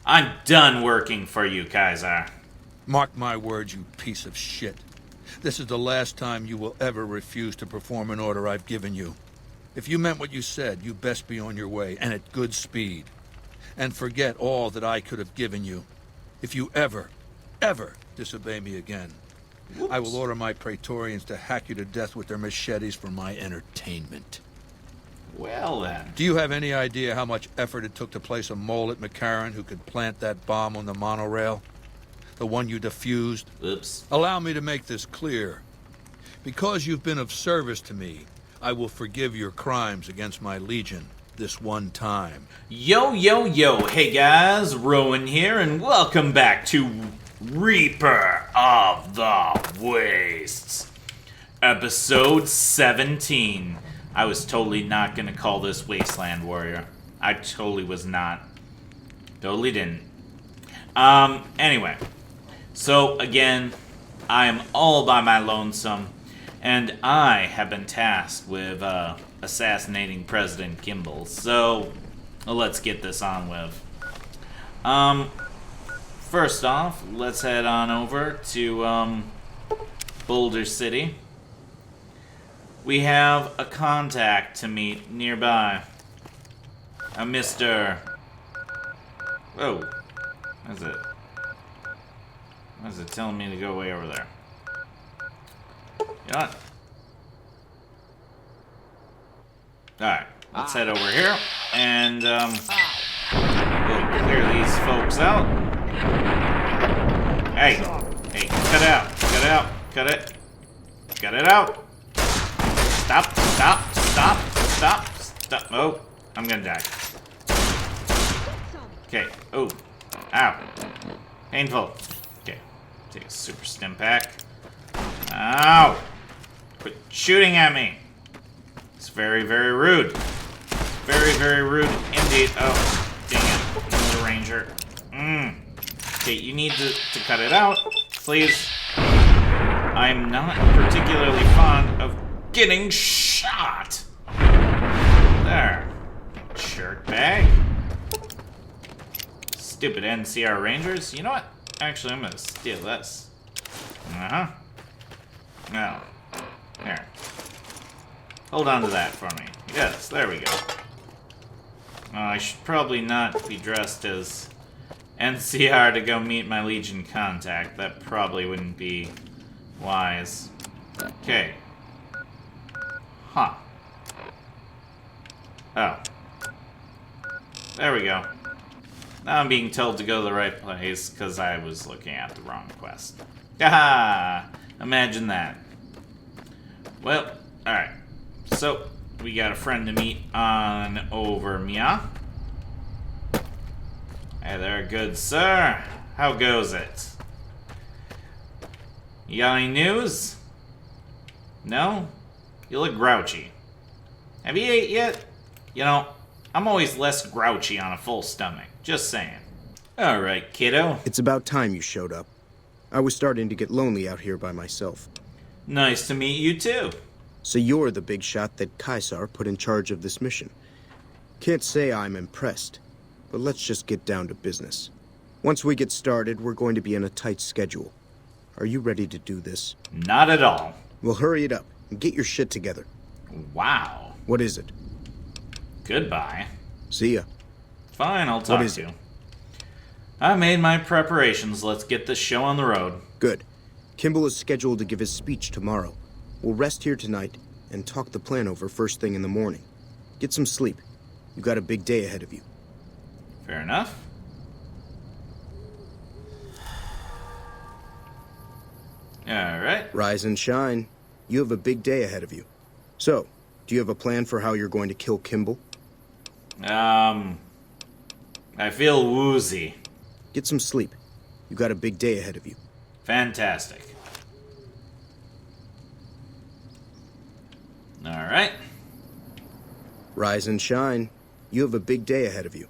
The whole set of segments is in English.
I'm done working for you, Kaiser. Mark my words, you piece of shit. This is the last time you will ever refuse to perform an order I've given you. If you meant what you said, you best be on your way, and at good speed. And forget all that I could have given you. If you ever disobey me again, Whoops. I will order my Praetorians to hack you to death with their machetes for my entertainment. Well then. Do you have any idea how much effort it took to place a mole at McCarran who could plant that bomb on the monorail? The one you defused? Oops. Allow me to make this clear. Because you've been of service to me, I will forgive your crimes against my legion this one time. Yo, yo, yo. Hey guys, Rowan here, and welcome back to Reaper of the Wastes. Episode 17. I was totally not going to call this Wasteland Warrior. I totally was not. Totally didn't. Anyway. So, again, I am all by my lonesome, and I have been tasked with assassinating President Kimball. So, let's get this on with. First off, let's head on over to Boulder City. We have a contact to meet nearby. A Mr. Whoa. What is it? Why is it telling me to go way over there? You know what? Alright, let's head over here and we'll clear these folks out. Hey, cut it out, cut it out, cut it. Cut it out. Stop. Oh, I'm gonna die. Okay, oh, ow. Painful. Okay, take a super stim pack. Ow! Quit shooting at me. It's very, very rude. Very, very rude indeed. Oh, dang it. Another ranger. Okay, you need to cut it out, please. I'm not particularly fond of getting shot. There. Shirt bag. Stupid NCR Rangers. You know what? Actually, I'm gonna steal this. No. Here. Hold on to that for me. Yes, there we go. I should probably not be dressed as NCR to go meet my Legion contact. That probably wouldn't be wise. Okay. Huh. Oh. There we go. Now I'm being told to go to the right place because I was looking at the wrong quest. Haha! Imagine that. Well, alright. So, we got a friend to meet on over Mia. Hey there, good sir. How goes it? You got any news? No? You look grouchy. Have you ate yet? You know, I'm always less grouchy on a full stomach. Just saying. Alright, kiddo. It's about time you showed up. I was starting to get lonely out here by myself. Nice to meet you too. So you're the big shot that Caesar put in charge of this mission. Can't say I'm impressed, but let's just get down to business. Once we get started, we're going to be in a tight schedule. Are you ready to do this? Not at all. Well, hurry it up and get your shit together. Wow. What is it? Goodbye. See ya. Fine, I'll talk to you. I made my preparations. Let's get this show on the road. Good. Kimball is scheduled to give his speech tomorrow. We'll rest here tonight and talk the plan over first thing in the morning. Get some sleep. You got a big day ahead of you. Fair enough. Alright. Rise and shine. You have a big day ahead of you. So, do you have a plan for how you're going to kill Kimball? I feel woozy. Get some sleep. You got a big day ahead of you. Fantastic. Alright. Rise and shine. You have a big day ahead of you.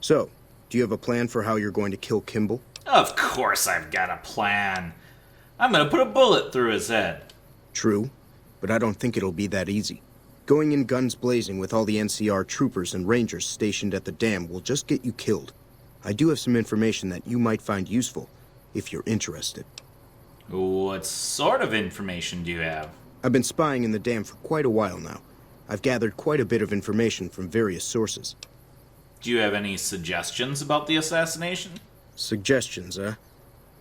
So, do you have a plan for how you're going to kill Kimball? Of course I've got a plan. I'm gonna put a bullet through his head. True, but I don't think it'll be that easy. Going in guns blazing with all the NCR troopers and rangers stationed at the dam will just get you killed. I do have some information that you might find useful, if you're interested. What sort of information do you have? I've been spying in the dam for quite a while now. I've gathered quite a bit of information from various sources. Do you have any suggestions about the assassination? Suggestions, huh?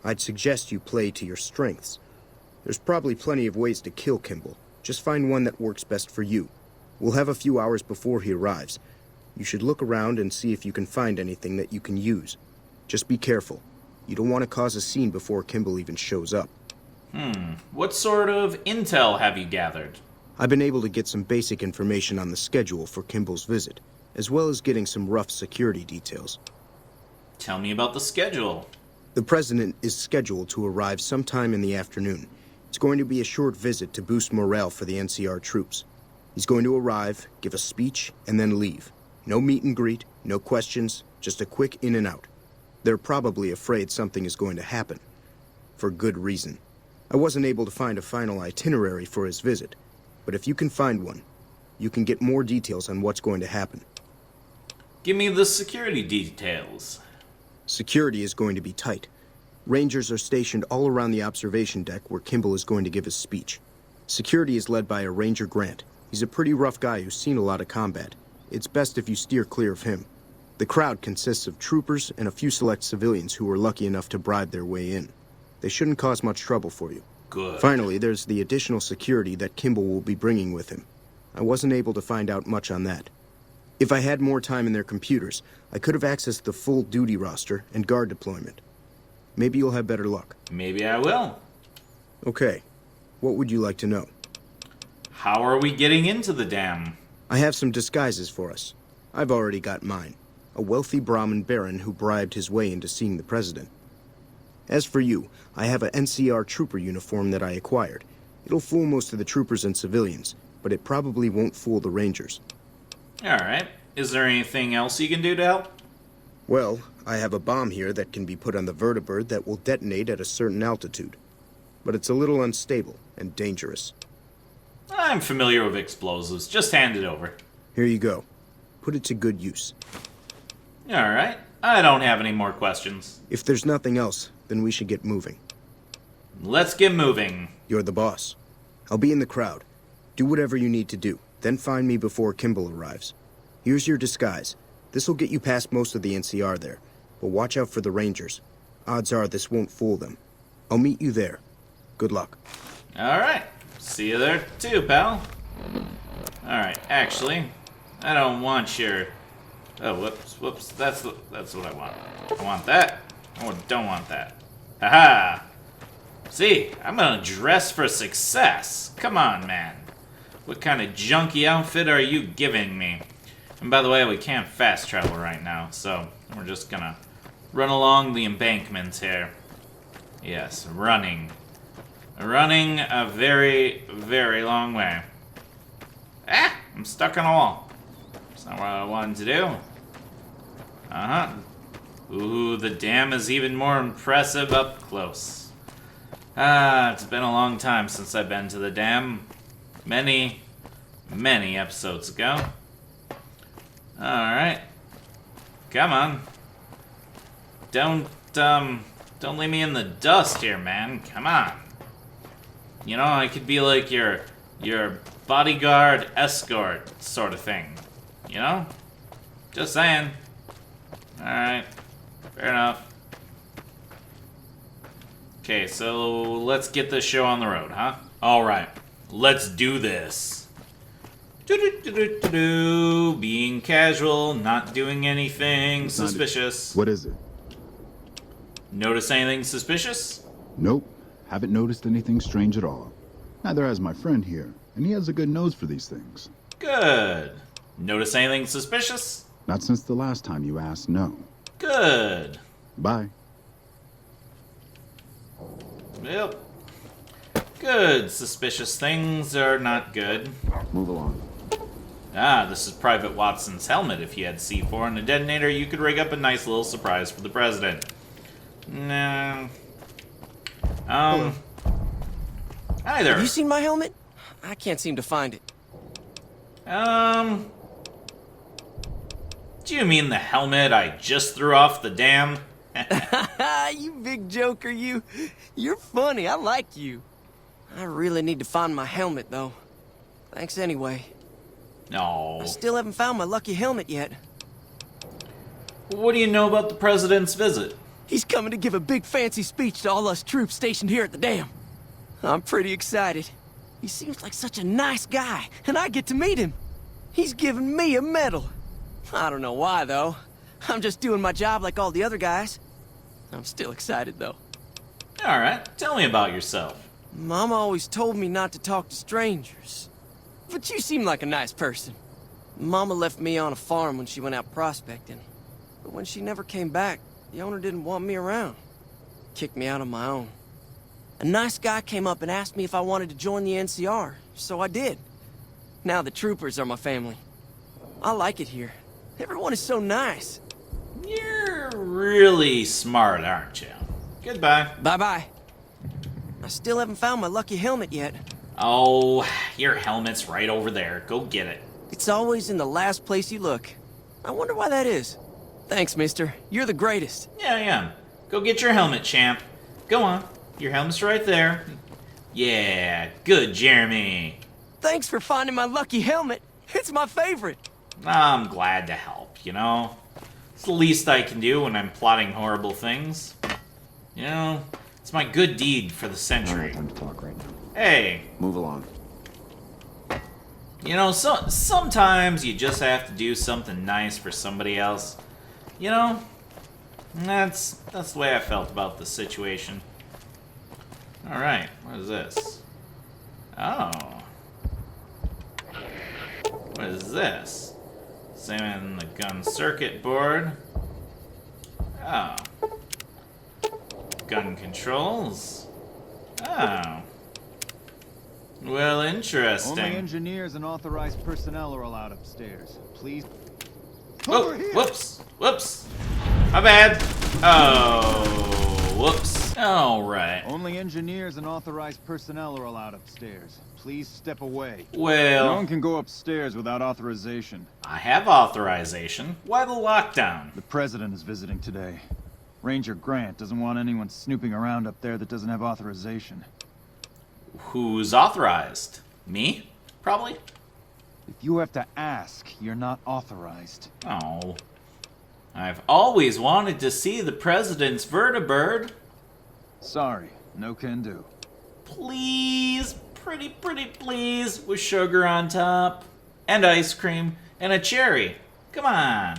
I'd suggest you play to your strengths. There's probably plenty of ways to kill Kimball. Just find one that works best for you. We'll have a few hours before he arrives. You should look around and see if you can find anything that you can use. Just be careful. You don't want to cause a scene before Kimball even shows up. What sort of intel have you gathered? I've been able to get some basic information on the schedule for Kimball's visit, as well as getting some rough security details. Tell me about the schedule. The President is scheduled to arrive sometime in the afternoon. It's going to be a short visit to boost morale for the NCR troops. He's going to arrive, give a speech, and then leave. No meet and greet, no questions, just a quick in and out. They're probably afraid something is going to happen. For good reason. I wasn't able to find a final itinerary for his visit, but if you can find one, you can get more details on what's going to happen. Give me the security details. Security is going to be tight. Rangers are stationed all around the observation deck where Kimball is going to give his speech. Security is led by a Ranger Grant. He's a pretty rough guy who's seen a lot of combat. It's best if you steer clear of him. The crowd consists of troopers and a few select civilians who were lucky enough to bribe their way in. They shouldn't cause much trouble for you. Good. Finally, there's the additional security that Kimball will be bringing with him. I wasn't able to find out much on that. If I had more time in their computers, I could have accessed the full duty roster and guard deployment. Maybe you'll have better luck. Maybe I will. Okay. What would you like to know? How are we getting into the dam? I have some disguises for us. I've already got mine. A wealthy Brahmin baron who bribed his way into seeing the president. As for you, I have an NCR trooper uniform that I acquired. It'll fool most of the troopers and civilians, but it probably won't fool the Rangers. Alright. Is there anything else you can do to help? Well, I have a bomb here that can be put on the vertibird that will detonate at a certain altitude. But it's a little unstable and dangerous. I'm familiar with explosives. Just hand it over. Here you go. Put it to good use. Alright. I don't have any more questions. If there's nothing else, then we should get moving. Let's get moving. You're the boss. I'll be in the crowd. Do whatever you need to do. Then find me before Kimball arrives. Here's your disguise. This'll get you past most of the NCR there. But watch out for the Rangers. Odds are this won't fool them. I'll meet you there. Good luck. Alright. See you there too, pal. Alright, actually, I don't want your... Oh, whoops. That's what I want. I want that. I don't want that. Haha! See, I'm gonna dress for success. Come on, man. What kind of junky outfit are you giving me? And by the way, we can't fast travel right now, so we're just gonna run along the embankments here. Yes, running. Running a very, very long way. Ah! I'm stuck on a wall. That's not what I wanted to do. Uh-huh. Ooh, the dam is even more impressive up close. Ah, it's been a long time since I've been to the dam. Many, many episodes ago. Alright. Come on. Don't leave me in the dust here, man. Come on. You know, I could be like your bodyguard escort sort of thing. You know? Just saying. Alright. Fair enough. Okay, so let's get this show on the road, huh? Alright. Let's do this. Being casual, not doing anything suspicious. What is it? Notice anything suspicious? Nope. Haven't noticed anything strange at all. Neither has my friend here, and he has a good nose for these things. Good. Notice anything suspicious? Not since the last time you asked, no. Good. Bye. Yep. Good. Suspicious things are not good. Move along. Ah, this is Private Watson's helmet. If he had C4 and a detonator, you could rig up a nice little surprise for the president. No. Hi there. Have you seen my helmet? I can't seem to find it. Do you mean the helmet I just threw off the dam? You big joker, you. You're funny, I like you. I really need to find my helmet, though. Thanks anyway. No. I still haven't found my lucky helmet yet. What do you know about the president's visit? He's coming to give a big fancy speech to all us troops stationed here at the dam. I'm pretty excited. He seems like such a nice guy, and I get to meet him. He's giving me a medal. I don't know why, though. I'm just doing my job like all the other guys. I'm still excited, though. Alright, tell me about yourself. Mama always told me not to talk to strangers. But you seem like a nice person. Mama left me on a farm when she went out prospecting. But when she never came back, the owner didn't want me around. Kicked me out on my own. A nice guy came up and asked me if I wanted to join the NCR, so I did. Now the troopers are my family. I like it here. Everyone is so nice. You're really smart, aren't you? Goodbye. Bye-bye. I still haven't found my lucky helmet yet. Oh, your helmet's right over there. Go get it. It's always in the last place you look. I wonder why that is. Thanks, mister. You're the greatest. Yeah. Go get your helmet, champ. Go on. Your helmet's right there. Yeah, good, Jeremy. Thanks for finding my lucky helmet. It's my favorite. I'm glad to help, you know? It's the least I can do when I'm plotting horrible things. You know, it's my good deed for the century. Time to talk right now. Hey, Move along. you know, sometimes you just have to do something nice for somebody else. You know, that's the way I felt about this situation. Alright, what is this? Oh. What is this? Examine the gun circuit board. Oh. Gun controls. Oh. Well, interesting. Only engineers and authorized personnel are allowed upstairs. Please. Oh, whoops. My bad. Oh, whoops. All right. Only engineers and authorized personnel are allowed upstairs. Please step away. No Well, one can go upstairs without authorization. I have authorization. Why the lockdown? The president is visiting today. Ranger Grant doesn't want anyone snooping around up there that doesn't have authorization. Who's authorized? Me? Probably. If you have to ask, you're not authorized. Oh. I've always wanted to see the president's vertibird. Sorry, no can do. Please, pretty please, with sugar on top, and ice cream, and a cherry. Come on.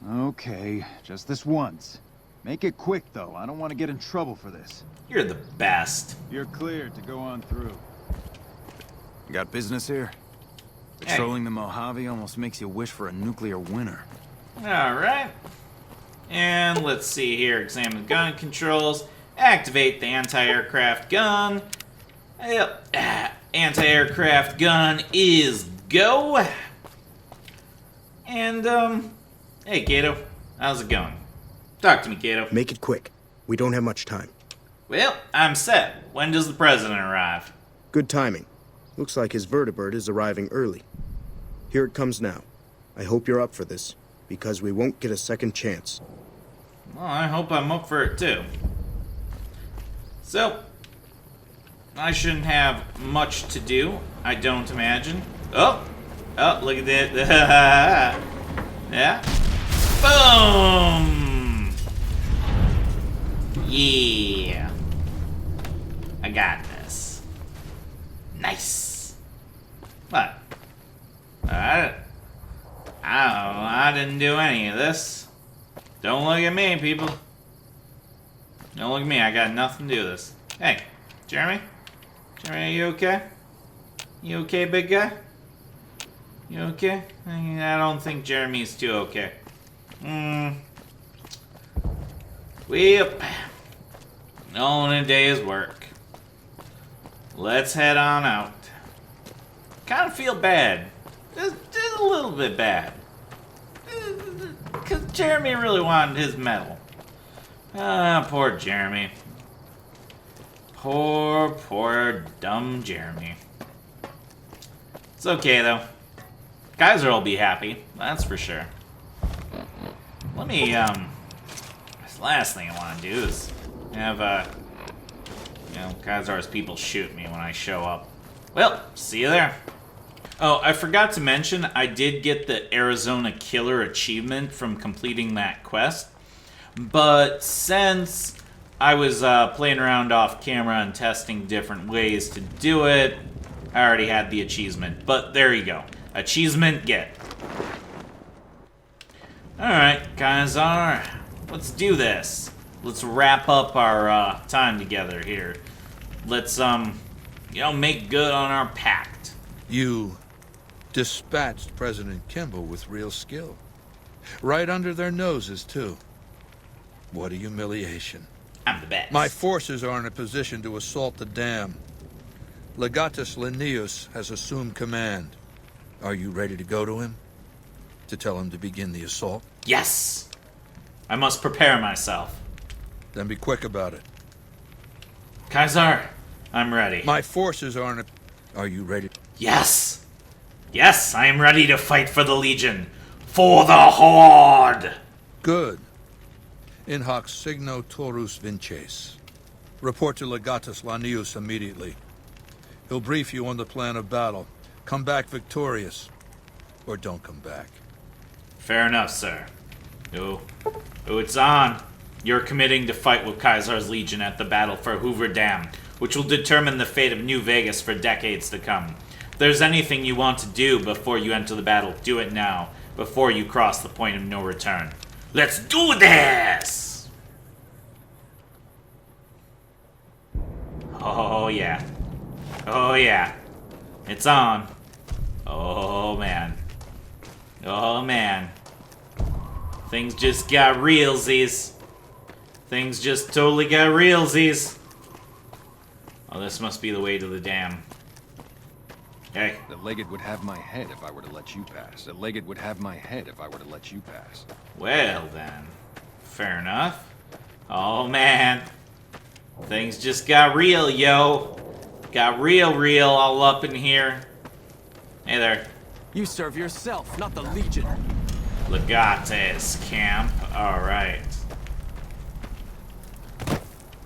Okay, just this once. Make it quick, though. I don't want to get in trouble for this. You're the best. You're cleared to go on through. Got business here? Patrolling the Mojave almost makes you wish for a nuclear winter. Alright. And let's see here. Examine gun controls. Activate the anti-aircraft gun. Yep. Anti-aircraft gun is go. And, hey, Gato. How's it going? Talk to me, Gato. Make it quick. We don't have much time. Well, I'm set. When does the president arrive? Good timing. Looks like his vertibird is arriving early. Here it comes now. I hope you're up for this, because we won't get a second chance. Well, I hope I'm up for it, too. So, I shouldn't have much to do, I don't imagine. Oh, look at that. Yeah. Boom! Yeah. I got this. Nice. What? I didn't do any of this. Don't look at me, people. Don't look at me. I got nothing to do with this. Hey, Jeremy? Jeremy, are you okay? You okay, big guy? You okay? I don't think Jeremy's too okay. Well, all in a day's work. Let's head on out. Kind of feel bad. Just a little bit bad. Because Jeremy really wanted his medal. Ah, poor Jeremy. Poor dumb Jeremy. It's okay, though. Kaiser will be happy, that's for sure. Let me, this last thing I want to do is have, Khazar's people shoot me when I show up. Well, see you there. Oh, I forgot to mention, I did get the Arizona Killer achievement from completing that quest. But since I was playing around off camera and testing different ways to do it, I already had the achievement. But there you go. Achievement get. Alright, Khazar. Let's do this. Let's wrap up our time together here. Let's, make good on our pact. You dispatched President Kimball with real skill. Right under their noses, too. What a humiliation. I'm the best. My forces are in a position to assault the dam. Legatus Linnaeus has assumed command. Are you ready to go to him? To tell him to begin the assault? Yes! I must prepare myself. Then be quick about it. Khazar, I'm ready. My forces are in a... Are you ready? Yes! Yes, I am ready to fight for the Legion. For the Horde! Good. In hoc signo torus vinces. Report to Legatus Linnaeus immediately. He'll brief you on the plan of battle. Come back victorious. Or don't come back. Fair enough, sir. Oh, it's on. You're committing to fight with Khazar's Legion at the battle for Hoover Dam, which will determine the fate of New Vegas for decades to come. If there's anything you want to do before you enter the battle, do it now, before you cross the point of no return. Let's do this! Oh, yeah. Oh, yeah. It's on. Oh, man. Oh, man. Things just got realsies. Things just totally got realsies. Oh, this must be the way to the dam. Hey. The Legate would have my head if I were to let you pass. The Legate would have my head if I were to let you pass. Well, then. Fair enough. Oh, man. Things just got real, yo. Got real all up in here. Hey there. You serve yourself, not the Legion. Legates camp. Alright.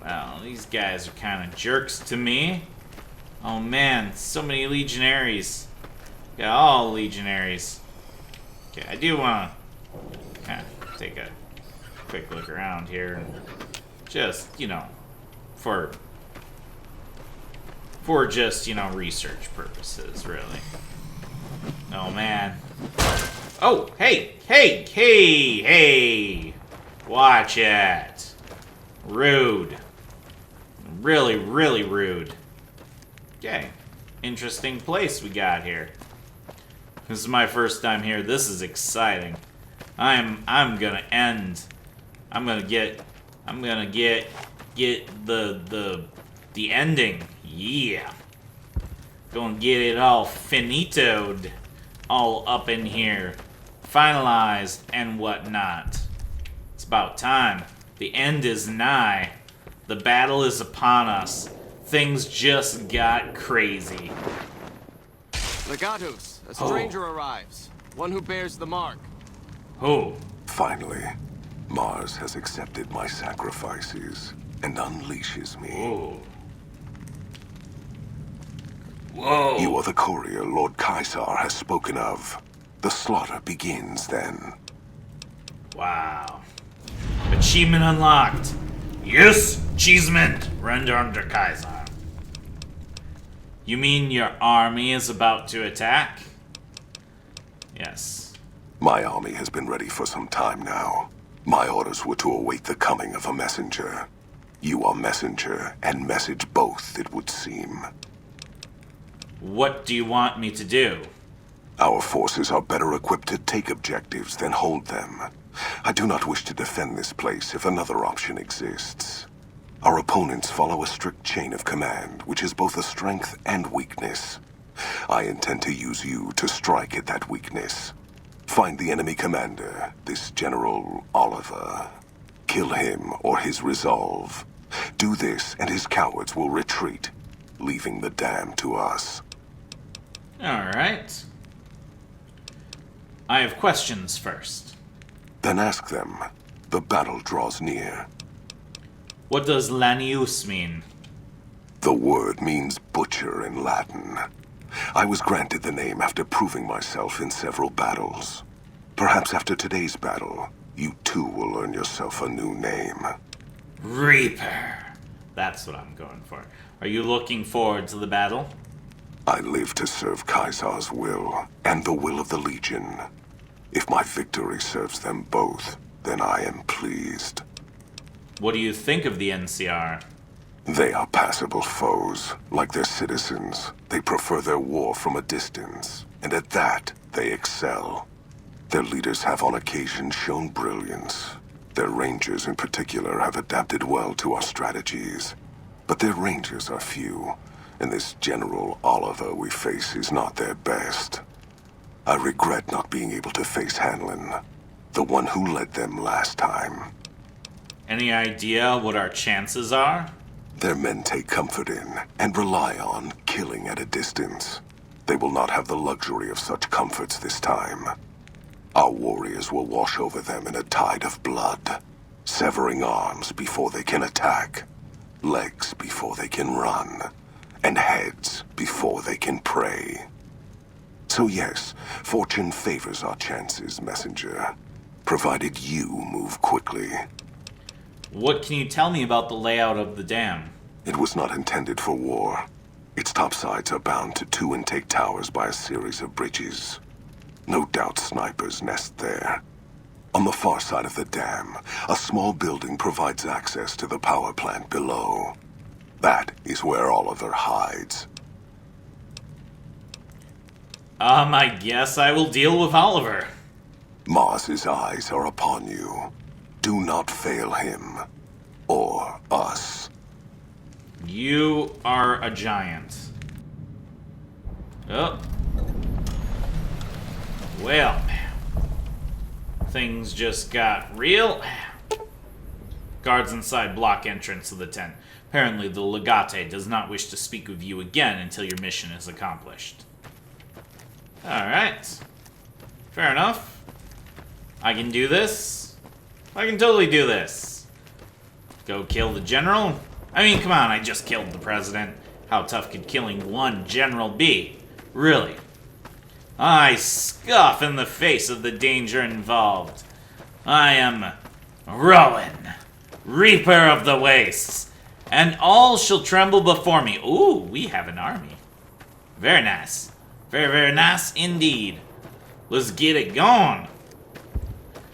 Well, these guys are kind of jerks to me. Oh man, so many legionaries. Got all legionaries. Okay, I do want to kind of take a quick look around here and just, for just, research purposes, really. Oh man. Oh, hey! Watch it. Rude. Really rude. Okay. Interesting place we got here. This is my first time here. This is exciting. I'm gonna get the ending. Yeah. Gonna get it all finitoed. All up in here. Finalized and whatnot. It's about time. The end is nigh. The battle is upon us. Things just got crazy. Legatus, a stranger arrives. One who bears the mark. Who? Finally, Mars has accepted my sacrifices and unleashes me. Whoa. Whoa. You are the courier Lord Caesar has spoken of. The slaughter begins then. Wow. Achievement unlocked. Yes, achievement. Render under Caesar. You mean your army is about to attack? Yes. My army has been ready for some time now. My orders were to await the coming of a messenger. You are messenger and message both, it would seem. What do you want me to do? Our forces are better equipped to take objectives than hold them. I do not wish to defend this place if another option exists. Our opponents follow a strict chain of command, which is both a strength and weakness. I intend to use you to strike at that weakness. Find the enemy commander, this General Oliver. Kill him or his resolve. Do this and his cowards will retreat, leaving the dam to us. Alright. I have questions first. Then ask them. The battle draws near. What does Lanius mean? The word means butcher in Latin. I was granted the name after proving myself in several battles. Perhaps after today's battle, you too will earn yourself a new name. Reaper. That's what I'm going for. Are you looking forward to the battle? I live to serve Caesar's will, and the will of the Legion. If my victory serves them both, then I am pleased. What do you think of the NCR? They are passable foes. Like their citizens, they prefer their war from a distance, and at that, they excel. Their leaders have on occasion shown brilliance. Their rangers in particular have adapted well to our strategies. But their rangers are few, and this General Oliver we face is not their best. I regret not being able to face Hanlon, the one who led them last time. Any idea what our chances are? Their men take comfort in, and rely on, killing at a distance. They will not have the luxury of such comforts this time. Our warriors will wash over them in a tide of blood, severing arms before they can attack, legs before they can run, and heads before they can pray. So yes, fortune favors our chances, Messenger, provided you move quickly. What can you tell me about the layout of the dam? It was not intended for war. Its topsides are bound to 2 intake towers by a series of bridges. No doubt snipers nest there. On the far side of the dam, a small building provides access to the power plant below. That is where Oliver hides. I guess I will deal with Oliver. Mars's eyes are upon you. Do not fail him. Or us. You are a giant. Oh. Well, things just got real. Guards inside block entrance to the tent. Apparently the Legate does not wish to speak with you again until your mission is accomplished. Alright. Fair enough. I can do this. I can totally do this. Go kill the general? I mean, come on, I just killed the president. How tough could killing one general be? Really? I scoff in the face of the danger involved. I am Roawyn, Reaper of the Wastes, and all shall tremble before me. Ooh, we have an army. Very nice. Very, very nice indeed. Let's get it going.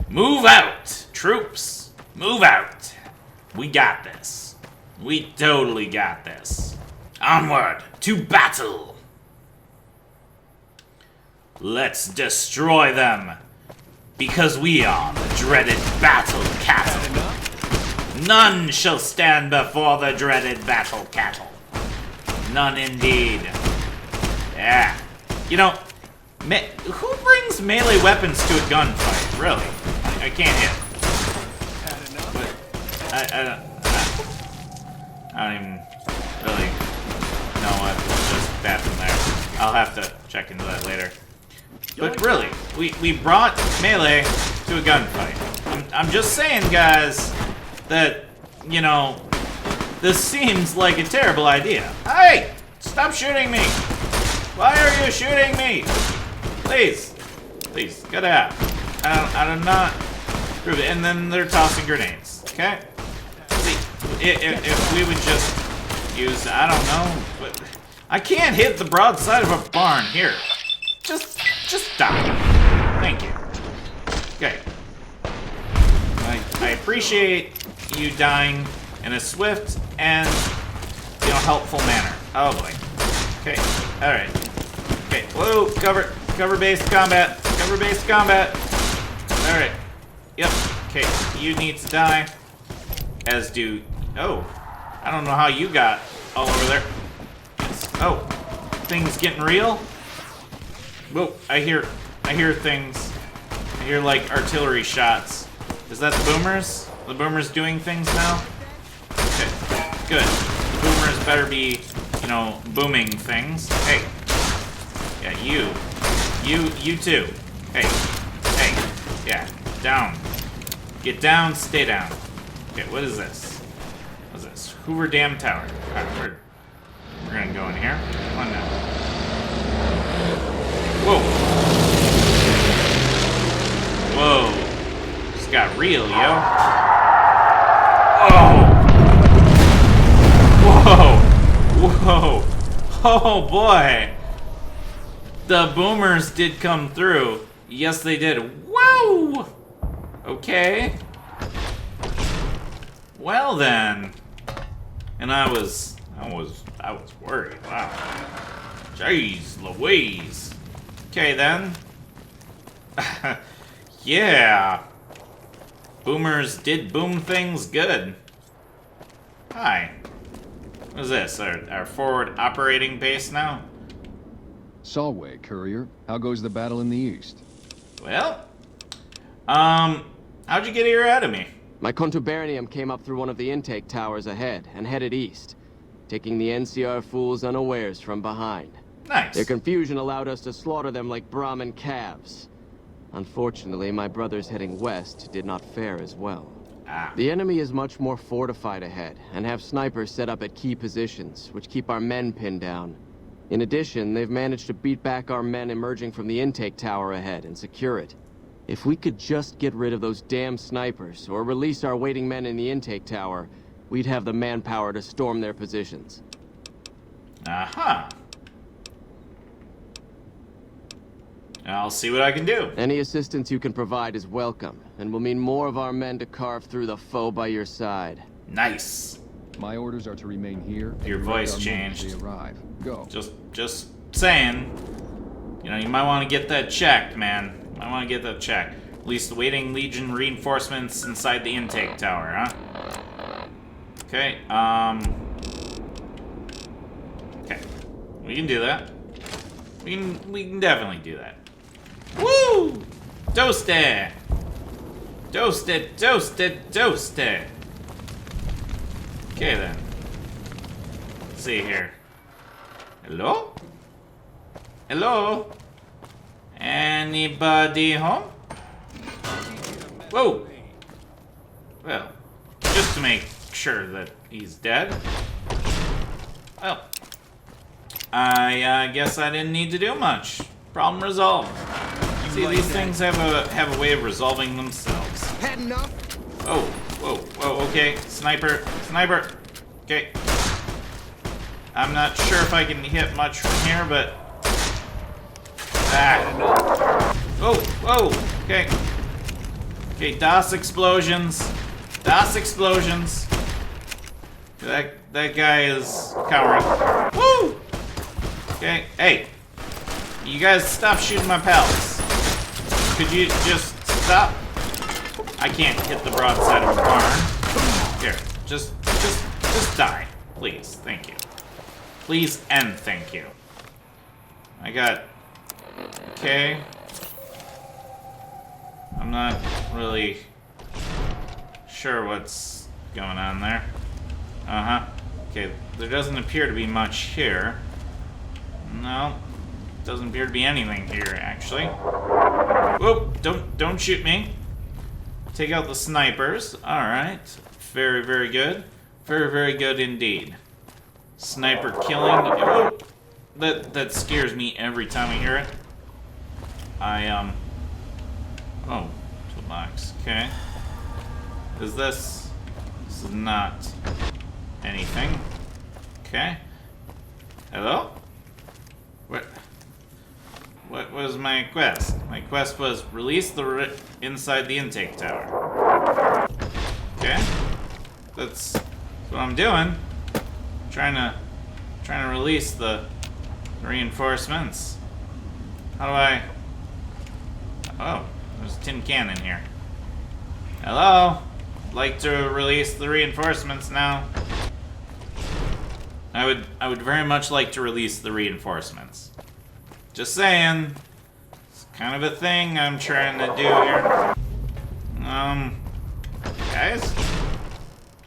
Move out, troops. Move out. We got this. We totally got this. Onward to battle. Let's destroy them. Because we are the dreaded battle cattle. None shall stand before the dreaded battle cattle. None indeed. Yeah. You know, who brings melee weapons to a gunfight? Really? I can't hit. But I don't even really know what just happened there. I'll have to check into that later. But really, we brought melee to a gunfight. I'm just saying, guys, that, you know, this seems like a terrible idea. Hey! Stop shooting me! Why are you shooting me? Please. Please, get out. I do not prove it. And then they're tossing grenades, okay? See, if we would just use, I don't know, but I can't hit the broadside of a barn. Here. Just die. Thank you. Okay. I appreciate you dying in a swift and, you know, helpful manner. Oh boy. Okay. All right. Okay. Whoa. Cover-based combat. Cover-based combat. All right. Yep. Okay. You need to die. As do. Oh. I don't know how you got all over there. Oh. Things getting real. Whoa. I hear things. I hear like artillery shots. Is that the boomers? The boomers doing things now? Okay. Good. The boomers better be, you know, booming things. Hey. Yeah, you too. Hey. Yeah. Down. Get down, stay down. Okay, what is this? What is this? Hoover Dam Tower. Alright, we're gonna go in here. Come on now. Whoa. Whoa. Just got real, yo. Oh. Whoa. Whoa. Oh, boy. The boomers did come through. Yes, they did. Whoa. Okay. Well then. And I was worried. Wow. Jeez Louise. Okay then. Yeah. Boomers did boom things good. Hi. What is this? Our forward operating base now? Solway, courier. How goes the battle in the east? Well, how'd you get here ahead of me? My contubernarium came up through one of the intake towers ahead and headed east, taking the NCR fools unawares from behind. Nice. Their confusion allowed us to slaughter them like Brahmin calves. Unfortunately, my brothers heading west did not fare as well. Ah. The enemy is much more fortified ahead and have snipers set up at key positions, which keep our men pinned down. In addition, they've managed to beat back our men emerging from the intake tower ahead and secure it. If we could just get rid of those damn snipers, or release our waiting men in the intake tower, we'd have the manpower to storm their positions. Aha. I'll see what I can do. Any assistance you can provide is welcome, and will mean more of our men to carve through the foe by your side. Nice. My orders are to remain here. and Your direct voice our movement as changed. They arrive. Go. Just saying. You know, you might want to get that checked, man. You might want to get that checked. At least waiting Legion reinforcements inside the intake tower, huh? Okay, okay. We can do that. We can definitely do that. Woo! Toasted! Toasted, toasted, toasted. Okay then. Let's see here. Hello? Hello? Anybody home? Whoa! Well, just to make sure that he's dead. Well, I guess I didn't need to do much. Problem resolved. See, these things have a way of resolving themselves. Had enough? Oh, whoa, whoa, okay. Sniper, sniper. Okay. I'm not sure if I can hit much from here, but... Ah. Whoa, whoa, okay. Okay, DOS explosions. DOS explosions. That guy is cowering. Woo! Okay, hey. You guys stop shooting my pals. Could you just stop? I can't hit the broadside of a barn. Here, just die. Please, thank you. Please and thank you. I got... Okay. I'm not really sure what's going on there. Uh-huh. Okay, there doesn't appear to be much here. No. Doesn't appear to be anything here, actually. Whoop! Don't shoot me. Take out the snipers. Alright. Very, very good. Very, very good indeed. Sniper killing. Whoop! That scares me every time I hear it. Oh, toolbox. Okay. Is this... This is not anything. Okay. Hello? What was my quest? My quest was release the inside the intake tower. Okay. That's what I'm doing. Trying to release the reinforcements. How do I... Oh, there's a tin can in here. Hello? I'd like to release the reinforcements now. I would very much like to release the reinforcements. Just saying. It's kind of a thing I'm trying to do here. Guys?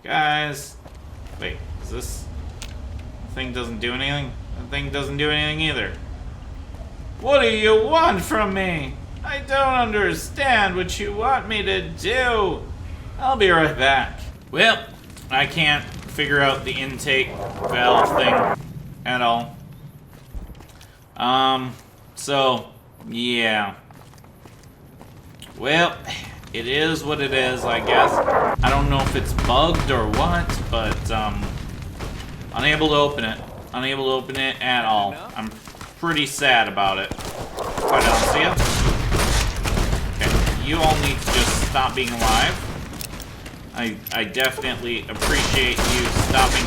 Guys? Wait, is this... The thing doesn't do anything? The thing doesn't do anything either. What do you want from me? I don't understand what you want me to do. I'll be right back. Well, I can't figure out the intake valve thing at all. So, yeah. Well, it is what it is, I guess. I don't know if it's bugged or what, but, unable to open it. Unable to open it at all. I'm pretty sad about it. Quite honestly. Okay, you all need to just stop being alive. I definitely appreciate you stopping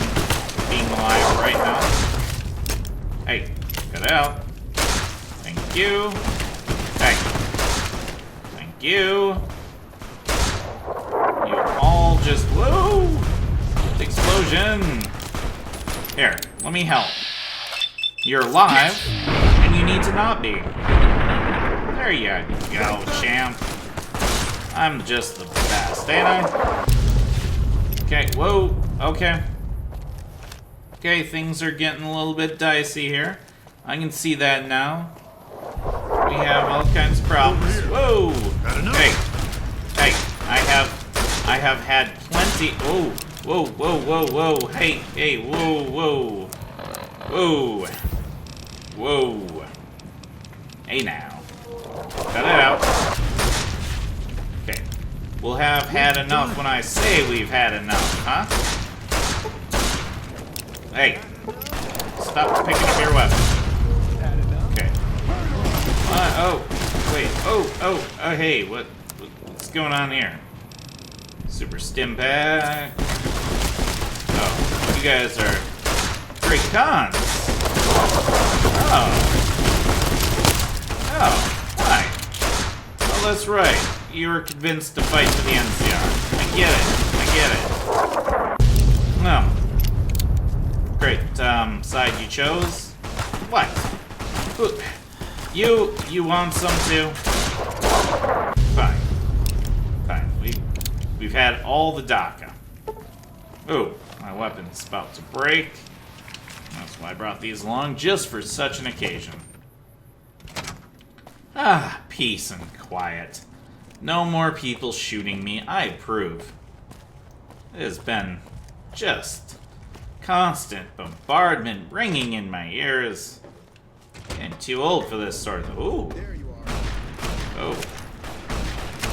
being alive right now. Hey, get out. Thank you. Hey. Thank you. You all just, whoa! Explosion! Here, let me help. You're alive, and you need to not be. There you go, champ. I'm just the best, ain't I? Okay, whoa, okay. Okay, things are getting a little bit dicey here. I can see that now. We have all kinds of problems. Whoa! Hey, hey, I have had plenty. Oh, whoa, whoa, whoa, whoa. Hey, hey, whoa, whoa, whoa, whoa. Hey now, cut it out. Okay, we'll have had enough when I say we've had enough, huh? Hey, stop picking up your weapon. Okay. Oh, wait. Oh, hey, what's going on here? Super stim pack. Oh, you guys are great cons. Oh, hi. Oh, that's right. You were convinced to fight for the NCR. I get it. No. Great, side you chose. What? You want some too? Fine. Fine. We've had all the DACA. Ooh, my weapon's about to break. That's why I brought these along, just for such an occasion. Ah, peace and quiet. No more people shooting me. I approve. It has been just constant bombardment ringing in my ears. And too old for this sort of... Ooh. Oh.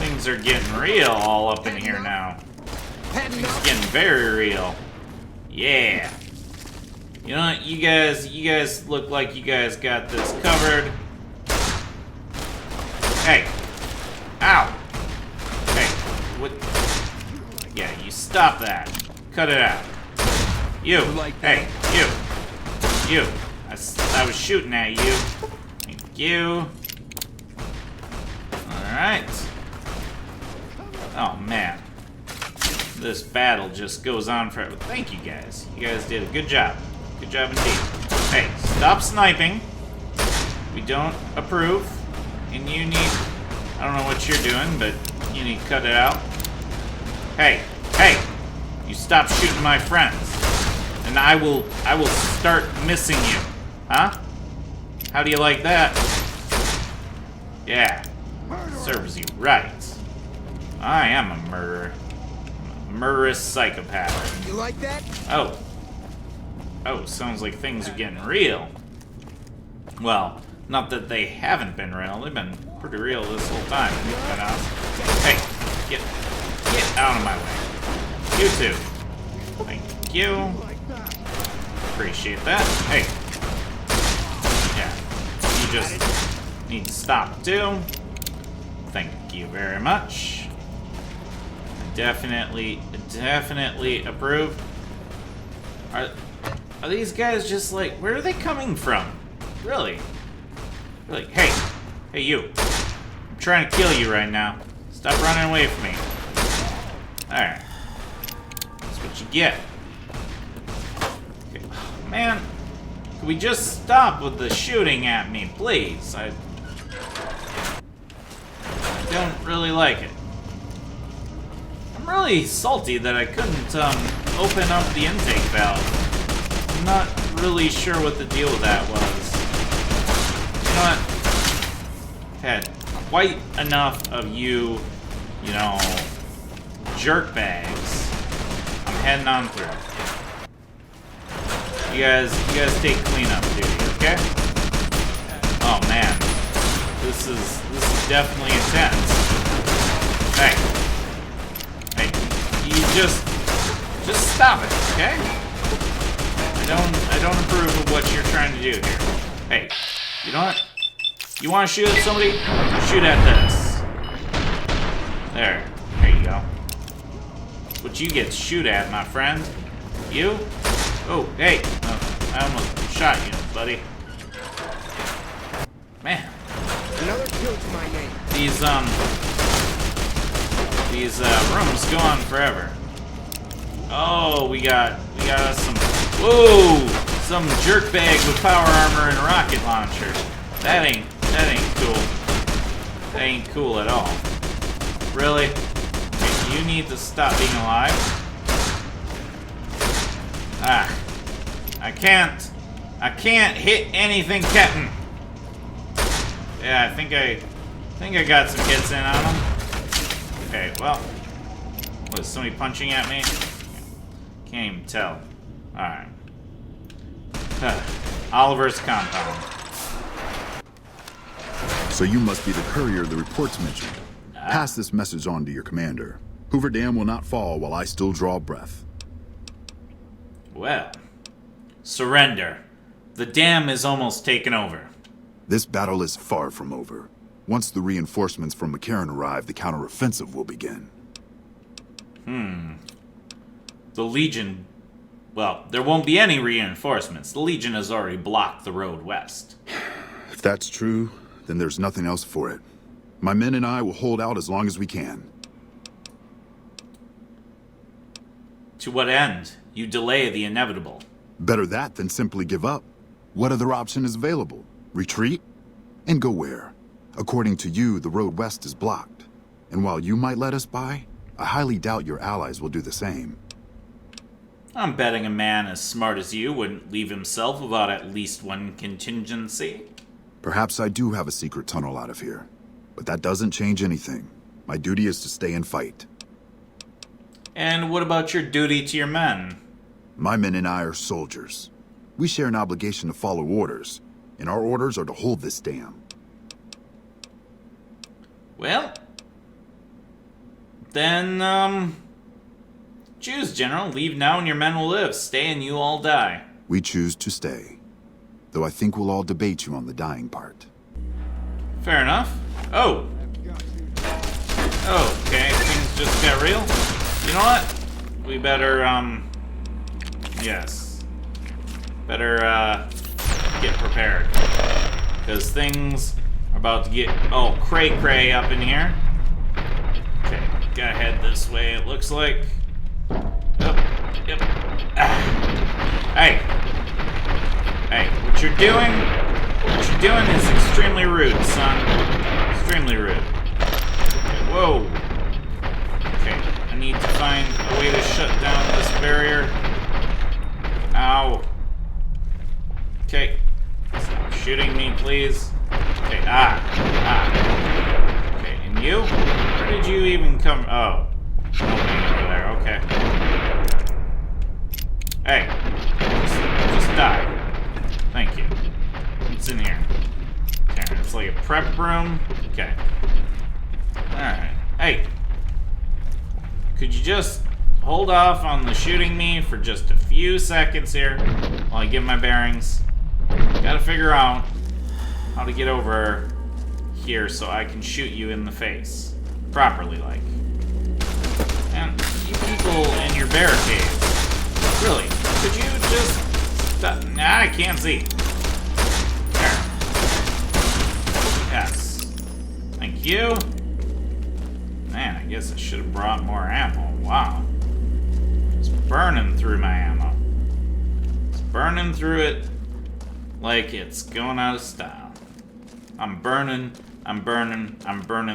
Things are getting real all up in here now. Things are getting very real. Yeah. You know what, you guys look like you guys got this covered. Hey. Ow. Hey. What? Yeah, you stop that. Cut it out. You. Hey, you. I was shooting at you. Thank you. Alright. Oh, man. This battle just goes on forever. Thank you, guys. You guys did a good job. Good job indeed. Hey, stop sniping. We don't approve. And you need... I don't know what you're doing, but you need to cut it out. Hey! You stop shooting my friends. And I will start missing you. Huh? How do you like that? Yeah. Serves you right. I am a murderer. A murderous psychopath. You like that? Oh. Oh, sounds like things are getting real. Well, not that they haven't been real. They've been pretty real this whole time. But, hey, get out of my way. You too. Thank you. Appreciate that. Hey. Yeah. You just need to stop too. Thank you very much. Definitely approve. Are these guys just like, where are they coming from? Really? Like, hey you. I'm trying to kill you right now. Stop running away from me. Alright. That's what you get. Okay. Man, can we just stop with the shooting at me, please? I don't really like it. I'm really salty that I couldn't open up the intake valve. I'm not really sure what the deal with that was. You know what? I've had quite enough of you know, jerk bags, I'm heading on through. You guys take cleanup duty, okay? Oh man, this is definitely intense. Hey, you just stop it, okay? I don't approve of what you're trying to do here. Hey, you know what? You want to shoot at somebody? Shoot at this. There you go. That's what you get to shoot at, my friend. You? Oh, hey. Oh, I almost shot you, buddy. Man. Another kill to my name. These rooms go on forever. Oh, we got us some. Whoa! Some jerk bag with power armor and a rocket launcher. That ain't cool. That ain't cool at all. Really? Okay, you need to stop being alive. Ah. I can't hit anything, Captain. Yeah, I think I got some hits in on him. Okay, well. Was somebody punching at me? Can't even tell. Alright. Oliver's compound. So you must be the courier the reports mentioned. Pass this message on to your commander. Hoover Dam will not fall while I still draw breath. Well, surrender. The dam is almost taken over. This battle is far from over. Once the reinforcements from McCarran arrive, the counteroffensive will begin. The Legion... Well, there won't be any reinforcements. The Legion has already blocked the road west. If that's true, then there's nothing else for it. My men and I will hold out as long as we can. To what end? You delay the inevitable. Better that than simply give up. What other option is available? Retreat? And go where? According to you, the road west is blocked. And while you might let us by, I highly doubt your allies will do the same. I'm betting a man as smart as you wouldn't leave himself without at least one contingency. Perhaps I do have a secret tunnel out of here, but that doesn't change anything. My duty is to stay and fight. And what about your duty to your men? My men and I are soldiers. We share an obligation to follow orders, and our orders are to hold this dam. Well, then, choose, General. Leave now and your men will live. Stay and you all die. We choose to stay, though I think we'll all debate you on the dying part. Fair enough. Oh. Okay, things just got real. You know what? We better, yes. Better, get prepared. Because things are about to get, cray-cray up in here. Okay, gotta head this way, it looks like. Yep. Hey, what you're doing is extremely rude, son. Extremely rude. Okay, whoa. Okay, I need to find a way to shut down this barrier. Ow. Okay, stop shooting me, please. Okay, Okay, and you? Where did you even come? Oh, opening over there, okay. Hey, just die. Thank you. What's in here? Okay, it's like a prep room. Okay. Alright. Hey. Could you just hold off on the shooting me for just a few seconds here while I get my bearings? Gotta figure out how to get over here so I can shoot you in the face. Properly, like. And you people in your barricades. Really, could you just stop? Nah, I can't see. There. Yes. Thank you. Man, I guess I should have brought more ammo. Wow. It's burning through my ammo. It's burning through it like it's going out of style. I'm burning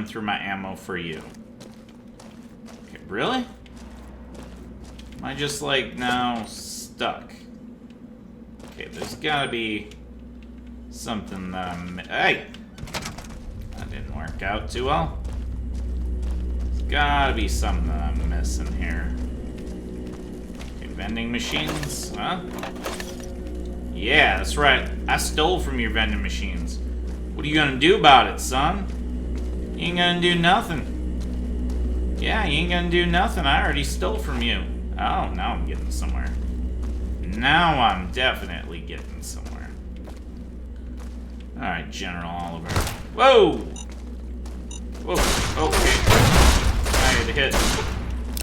through my ammo for you. Okay, really? Am I just like now stuck? Okay, there's gotta be something that hey! That didn't work out too well. There's gotta be something that I'm missing here. Okay, vending machines, huh? Yeah, that's right. I stole from your vending machines. What are you gonna do about it, son? You ain't gonna do nothing. Yeah, you ain't gonna do nothing. I already stole from you. Oh, now I'm getting somewhere. Now I'm definitely getting somewhere. Alright, General Oliver. Whoa! Whoa, okay. I had to hit.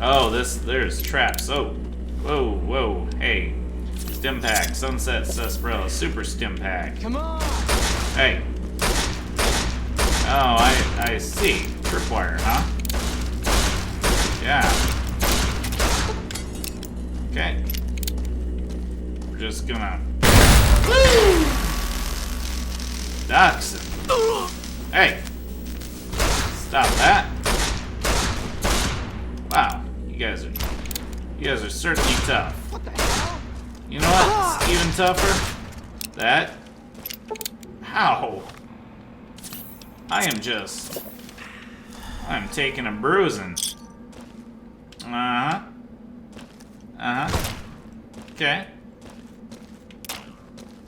Oh, there's traps. Oh, whoa, hey. Stim pack, Sunset Sarsaparilla, Super Stim pack. Come on! Hey. Oh, I see. Tripwire, huh? Yeah. Okay. We're just gonna... Woo! Ducks. Hey. Stop that. Wow. You guys are certainly tough. What the hell? You know what? It's even tougher. That. How? I'm taking a bruising. Okay.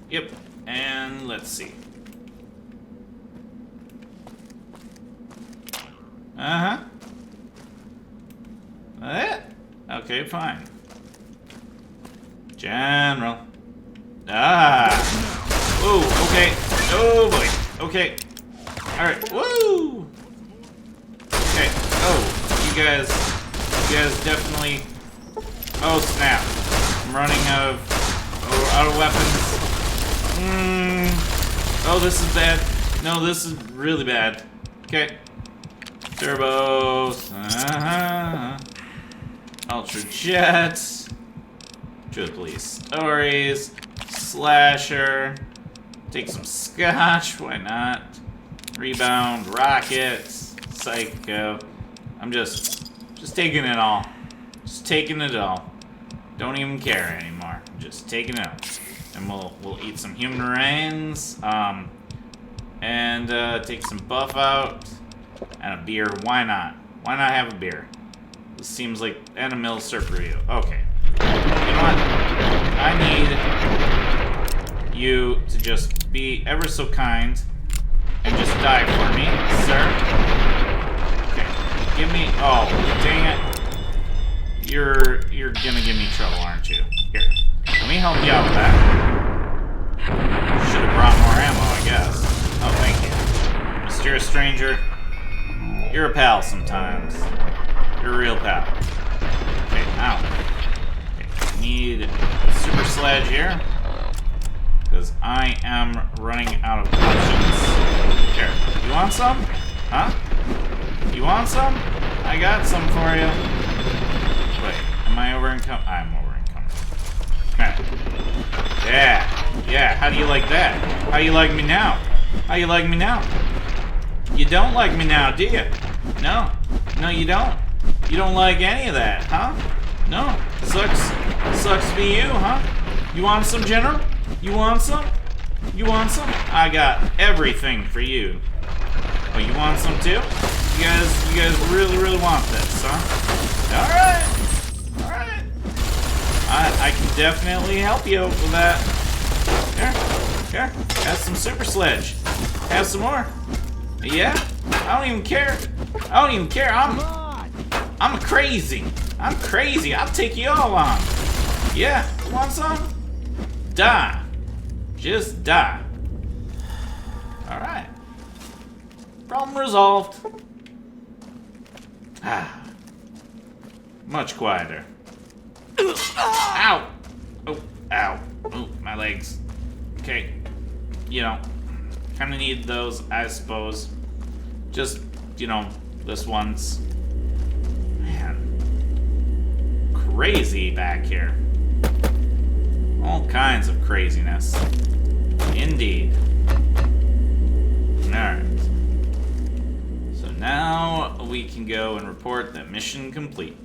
Yep. And let's see. Okay, fine. General. Whoa, okay. Oh boy. Okay. Alright. Woo! Okay. Oh, you guys definitely... Oh, snap. I'm running out of weapons. Oh, this is bad. No, this is really bad. Okay. Turbos. Ultra Jets. Truth Police Stories. Slasher. Take some scotch. Why not? Rebound. Rockets. Psycho. I'm just taking it all. Just taking it all. Don't even care anymore. Just taking it out. And we'll eat some human remains. And take some buff out. And a beer. Why not? Why not have a beer? This seems like... And a mill surf review. Okay. You know what? I need you to just be ever so kind and just die for me, sir. Okay. Give me... Oh, dang it. You're gonna give me trouble, aren't you? Here. Let me help you out with that. Should have brought more ammo, I guess. Oh, thank you. Mysterious stranger. You're a pal sometimes. You're a real pal. Okay, now. Okay, need a super sledge here. Because I am running out of options. Here, you want some? Huh? You want some? I got some for you. Wait, am I over encumbered? I'm over encumbered. Okay. Yeah, how do you like that? How you like me now? How you like me now? You don't like me now, do you? No, you don't. You don't like any of that, huh? No, sucks to be you, huh? You want some, General? You want some? You want some? I got everything for you. Oh, you want some too? You guys really want this, huh? All right. I can definitely help you with that. Here. Have some super sledge. Have some more. Yeah? I don't even care. I'm crazy. I'll take you all on. Yeah, want some? Die. Just die. Alright. Problem resolved. Much quieter. Ow! Oh, ow. Oh, my legs. Okay. You know, kind of need those, I suppose. Just, this once. Man. Crazy back here. All kinds of craziness. Indeed. Alright. So now we can go and report that mission complete.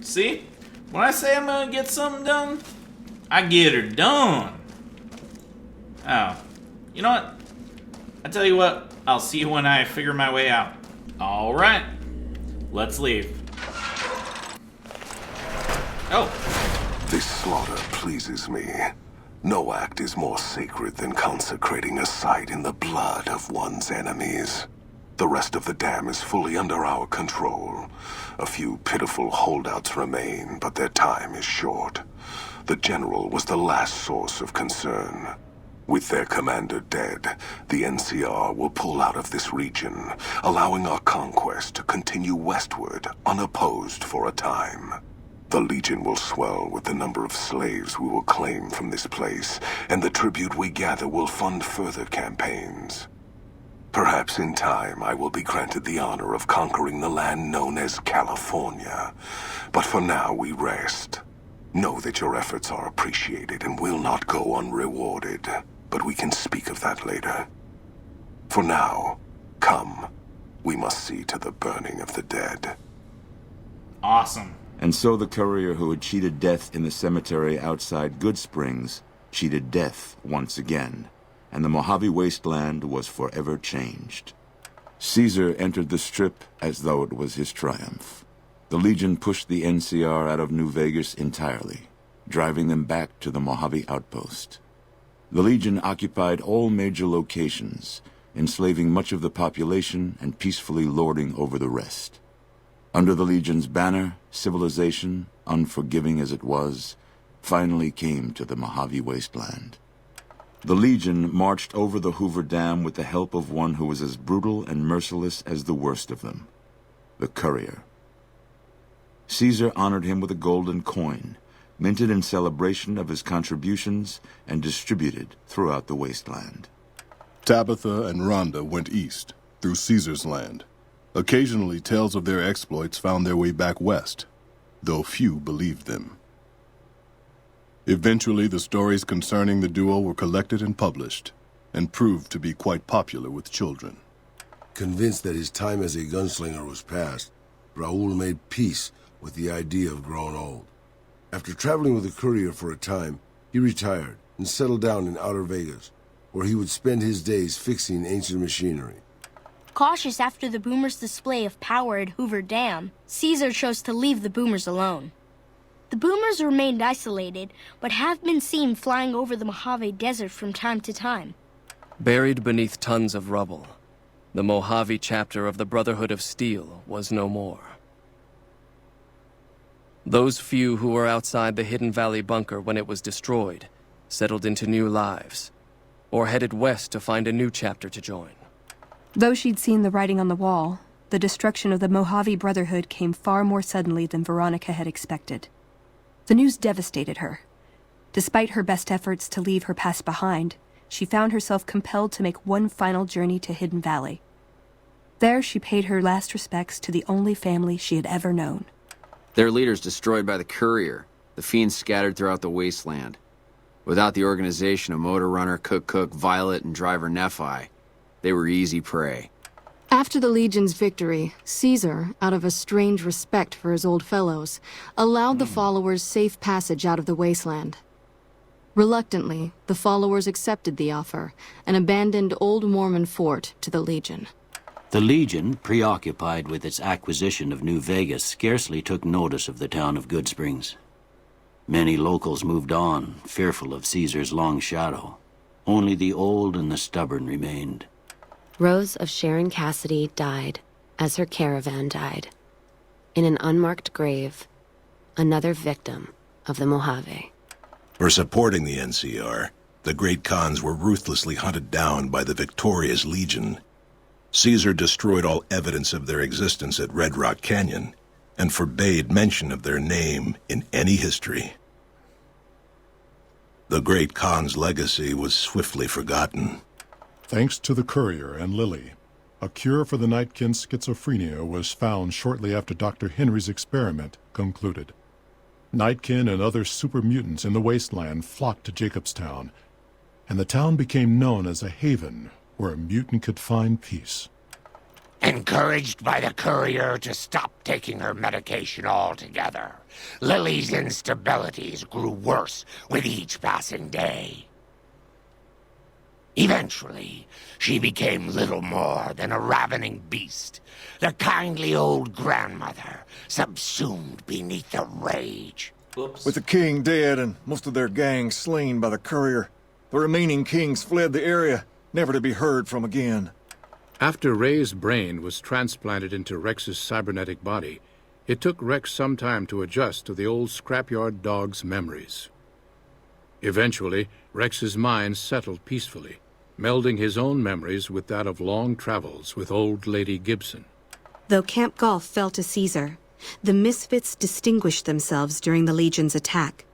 See? When I say I'm gonna get something done, I get her done. Oh. You know what? I tell you what, I'll see you when I figure my way out. Alright. Let's leave. Oh. This slaughter pleases me. No act is more sacred than consecrating a site in the blood of one's enemies. The rest of the dam is fully under our control. A few pitiful holdouts remain, but their time is short. The general was the last source of concern. With their commander dead, the NCR will pull out of this region, allowing our conquest to continue westward unopposed for a time. The Legion will swell with the number of slaves we will claim from this place, and the tribute we gather will fund further campaigns. Perhaps in time I will be granted the honor of conquering the land known as California. But for now we rest. Know that your efforts are appreciated and will not go unrewarded. But we can speak of that later. For now, come. We must see to the burning of the dead. Awesome. And so the courier who had cheated death in the cemetery outside Good Springs cheated death once again, and the Mojave Wasteland was forever changed. Caesar entered the Strip as though it was his triumph. The Legion pushed the NCR out of New Vegas entirely, driving them back to the Mojave outpost. The Legion occupied all major locations, enslaving much of the population and peacefully lording over the rest. Under the Legion's banner, civilization, unforgiving as it was, finally came to the Mojave Wasteland. The Legion marched over the Hoover Dam with the help of one who was as brutal and merciless as the worst of them, the courier. Caesar honored him with a golden coin, minted in celebration of his contributions and distributed throughout the wasteland. Tabitha and Rhonda went east, through Caesar's land. Occasionally, tales of their exploits found their way back west, though few believed them. Eventually, the stories concerning the duo were collected and published, and proved to be quite popular with children. Convinced that his time as a gunslinger was past, Raoul made peace with the idea of growing old. After traveling with the courier for a time, he retired and settled down in Outer Vegas, where he would spend his days fixing ancient machinery. Cautious after the Boomers' display of power at Hoover Dam, Caesar chose to leave the Boomers alone. The Boomers remained isolated, but have been seen flying over the Mojave Desert from time to time. Buried beneath tons of rubble, the Mojave chapter of the Brotherhood of Steel was no more. Those few who were outside the Hidden Valley bunker when it was destroyed settled into new lives, or headed west to find a new chapter to join. Though she'd seen the writing on the wall, the destruction of the Mojave Brotherhood came far more suddenly than Veronica had expected. The news devastated her. Despite her best efforts to leave her past behind, she found herself compelled to make one final journey to Hidden Valley. There, she paid her last respects to the only family she had ever known. Their leaders destroyed by the courier, the fiends scattered throughout the wasteland. Without the organization of Motor Runner, Cook, Violet, and Driver Nephi, they were easy prey. After the Legion's victory, Caesar, out of a strange respect for his old fellows, allowed the followers safe passage out of the wasteland. Reluctantly, the followers accepted the offer and abandoned Old Mormon Fort to the Legion. The Legion, preoccupied with its acquisition of New Vegas, scarcely took notice of the town of Good Springs. Many locals moved on, fearful of Caesar's long shadow. Only the old and the stubborn remained. Rose of Sharon Cassidy died, as her caravan died. In an unmarked grave, another victim of the Mojave. For supporting the NCR, the Great Khans were ruthlessly hunted down by the victorious Legion. Caesar destroyed all evidence of their existence at Red Rock Canyon, and forbade mention of their name in any history. The Great Khan's legacy was swiftly forgotten. Thanks to the courier and Lily, a cure for the Nightkin's schizophrenia was found shortly after Dr. Henry's experiment concluded. Nightkin and other super mutants in the wasteland flocked to Jacobstown, and the town became known as a haven where a mutant could find peace. Encouraged by the courier to stop taking her medication altogether, Lily's instabilities grew worse with each passing day. Eventually, she became little more than a ravening beast, the kindly old grandmother subsumed beneath the rage. With the king dead and most of their gang slain by the courier, the remaining kings fled the area, never to be heard from again. After Ray's brain was transplanted into Rex's cybernetic body, it took Rex some time to adjust to the old scrapyard dog's memories. Eventually, Rex's mind settled peacefully, melding his own memories with that of long travels with old Lady Gibson. Though Camp Golf fell to Caesar, the Misfits distinguished themselves during the Legion's attack.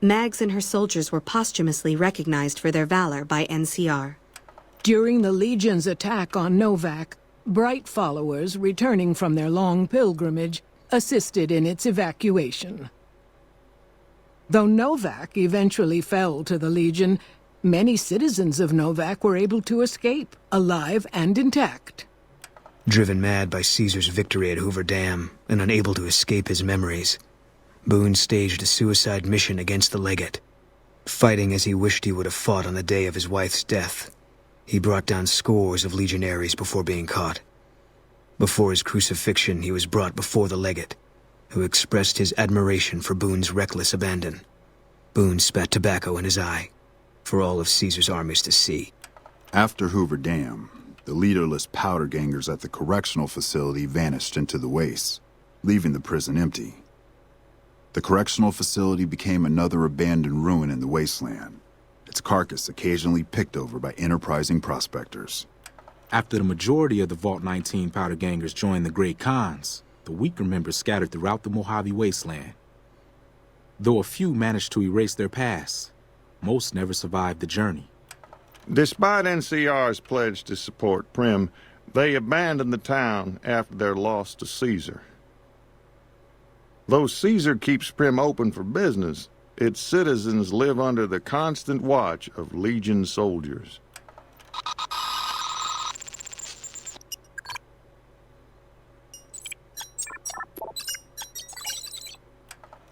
Mags and her soldiers were posthumously recognized for their valor by NCR. During the Legion's attack on Novak, Bright followers returning from their long pilgrimage assisted in its evacuation. Though Novak eventually fell to the Legion, many citizens of Novak were able to escape, alive and intact. Driven mad by Caesar's victory at Hoover Dam and unable to escape his memories, Boone staged a suicide mission against the Legate. Fighting as he wished he would have fought on the day of his wife's death, he brought down scores of legionaries before being caught. Before his crucifixion, he was brought before the Legate, who expressed his admiration for Boone's reckless abandon. Boone spat tobacco in his eye, for all of Caesar's armies to see. After Hoover Dam, the leaderless powder gangers at the correctional facility vanished into the wastes, leaving the prison empty. The correctional facility became another abandoned ruin in the wasteland, its carcass occasionally picked over by enterprising prospectors. After the majority of the Vault 19 powder gangers joined the Great Khans, the weaker members scattered throughout the Mojave wasteland. Though a few managed to erase their past, most never survived the journey. Despite NCR's pledge to support Prim, they abandoned the town after their loss to Caesar. Though Caesar keeps Prim open for business, its citizens live under the constant watch of Legion soldiers.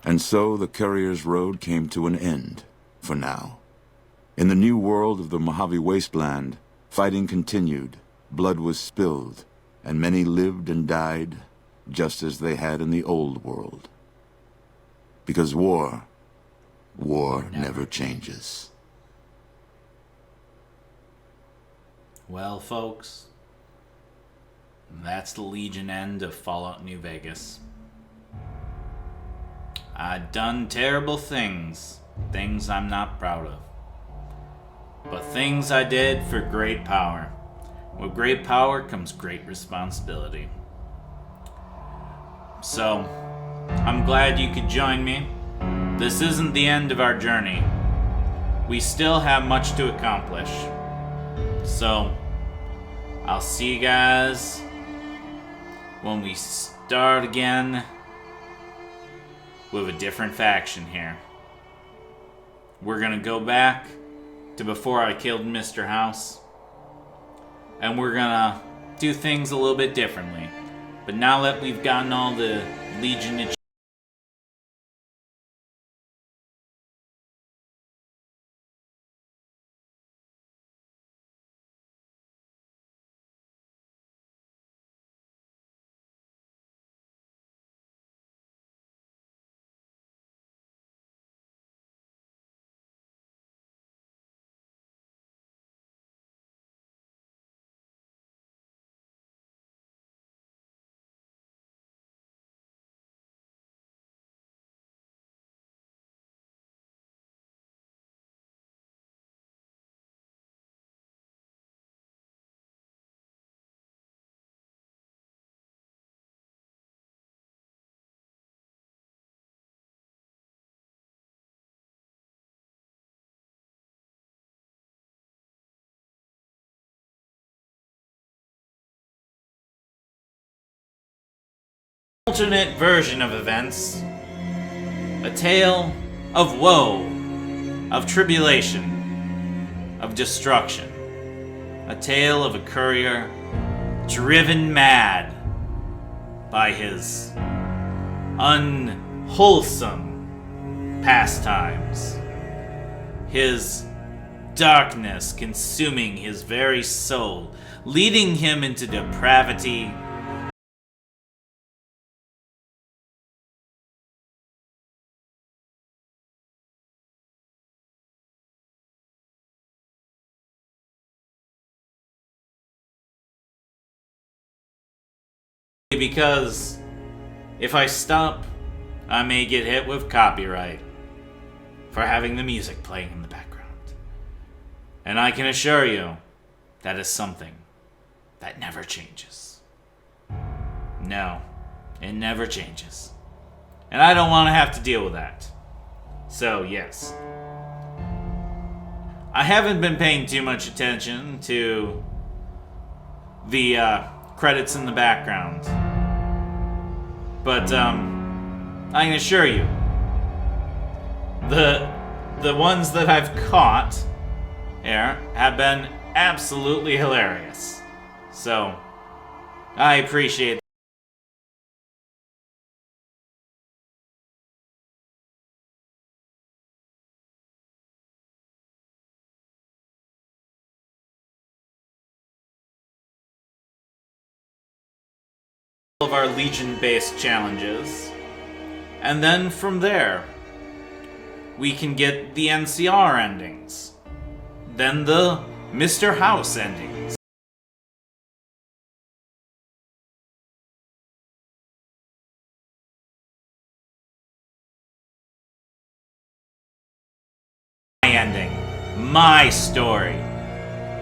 And so the courier's road came to an end, for now. In the new world of the Mojave Wasteland, fighting continued, blood was spilled, and many lived and died just as they had in the old world. Because war never changes. Well, folks, that's the Legion end of Fallout New Vegas. I've done terrible things, things I'm not proud of. But things I did for great power. With great power comes great responsibility. So, I'm glad you could join me. This isn't the end of our journey. We still have much to accomplish. So, I'll see you guys when we start again with a different faction here. We're gonna go back to before I killed Mr. House, and we're gonna do things a little bit differently. But now that we've gotten all the Legion alternate version of events. A tale of woe, of tribulation, of destruction. A tale of a courier driven mad by his unwholesome pastimes, his darkness consuming his very soul, leading him into depravity. Because if I stop, I may get hit with copyright for having the music playing in the background. And I can assure you, that is something that never changes. No, it never changes. And I don't want to have to deal with that. So, yes. I haven't been paying too much attention to the credits in the background. But, I can assure you, the ones that I've caught here have been absolutely hilarious. So, I appreciate all of our Legion-based challenges. And then from there, we can get the NCR endings. Then the Mr. House endings. My ending. My story.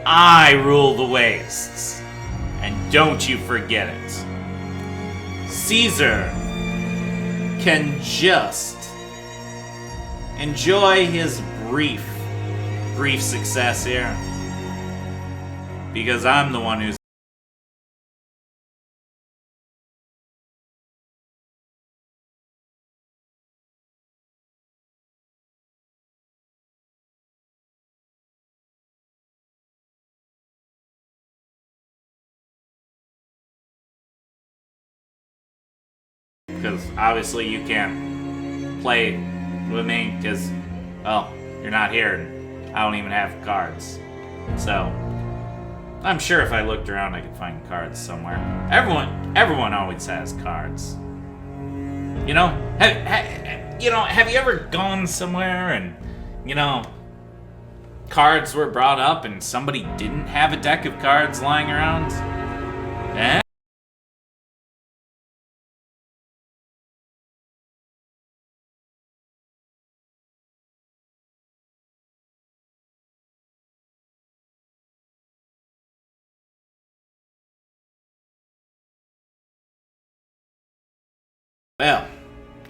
I rule the wastes. And don't you forget it. Caesar can just enjoy his brief success here. Because I'm the one who's because obviously you can't play with me because, well, you're not here and I don't even have cards. So, I'm sure if I looked around I could find cards somewhere. Everyone always has cards. You know, have you ever gone somewhere and, cards were brought up and somebody didn't have a deck of cards lying around? Eh? Well,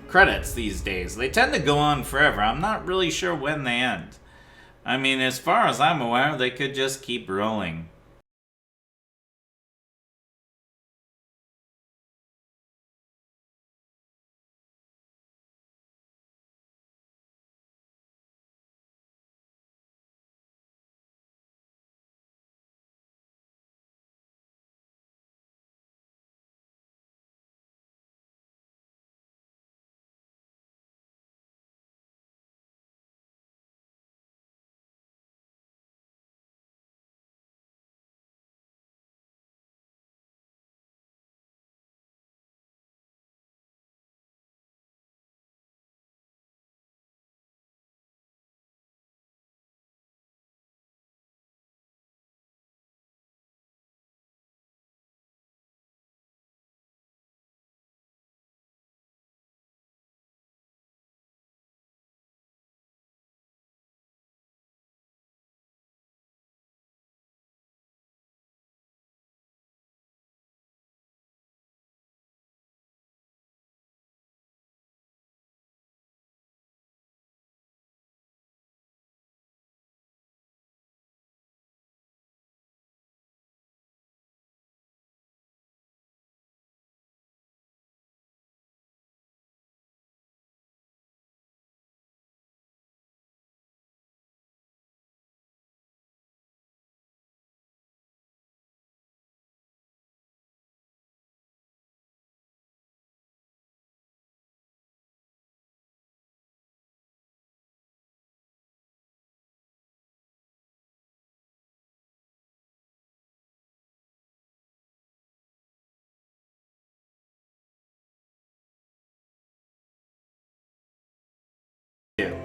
credits these days, they tend to go on forever. I'm not really sure when they end. I mean, as far as I'm aware, they could just keep rolling. you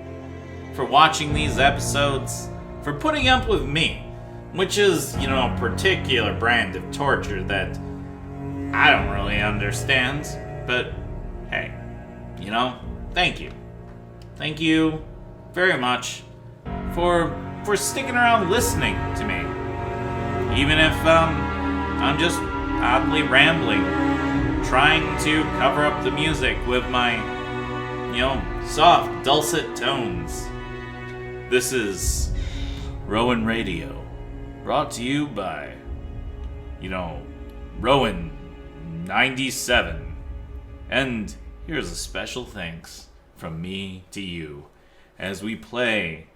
for watching these episodes, for putting up with me, which is, you know, a particular brand of torture that I don't really understand, but hey, you know, thank you. Thank you very much for sticking around listening to me. Even if I'm just oddly rambling, trying to cover up the music with my, you know, soft, dulcet tones. This is Roawyn Radio, brought to you by, you know, Roawyn 97. And here's a special thanks from me to you as we play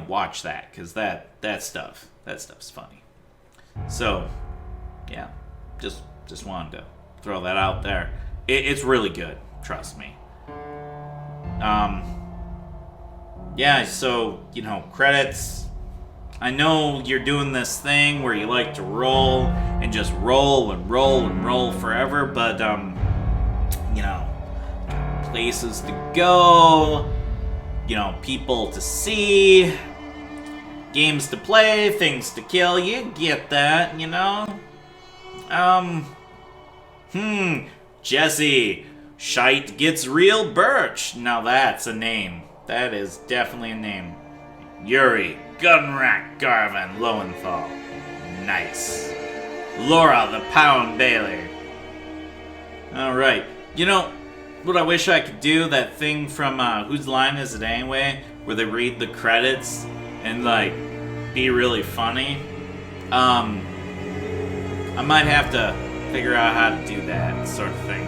watch that, because that stuff's funny. So yeah, just wanted to throw that out there. It's really good, trust me. Yeah, so, you know, credits. I know you're doing this thing where you like to roll and just roll and roll and roll forever, but you know, places to go, you know, people to see, games to play, things to kill. You get that, you know? Jesse, Shite Gets Real Birch. Now that's a name. That is definitely a name. Yuri, Gunrack Garvin Lowenthal. Nice. Laura the Pound Bailey. Alright. You know, what I wish I could do, that thing from, Whose Line Is It Anyway? Where they read the credits and, like, be really funny. I might have to figure out how to do that sort of thing.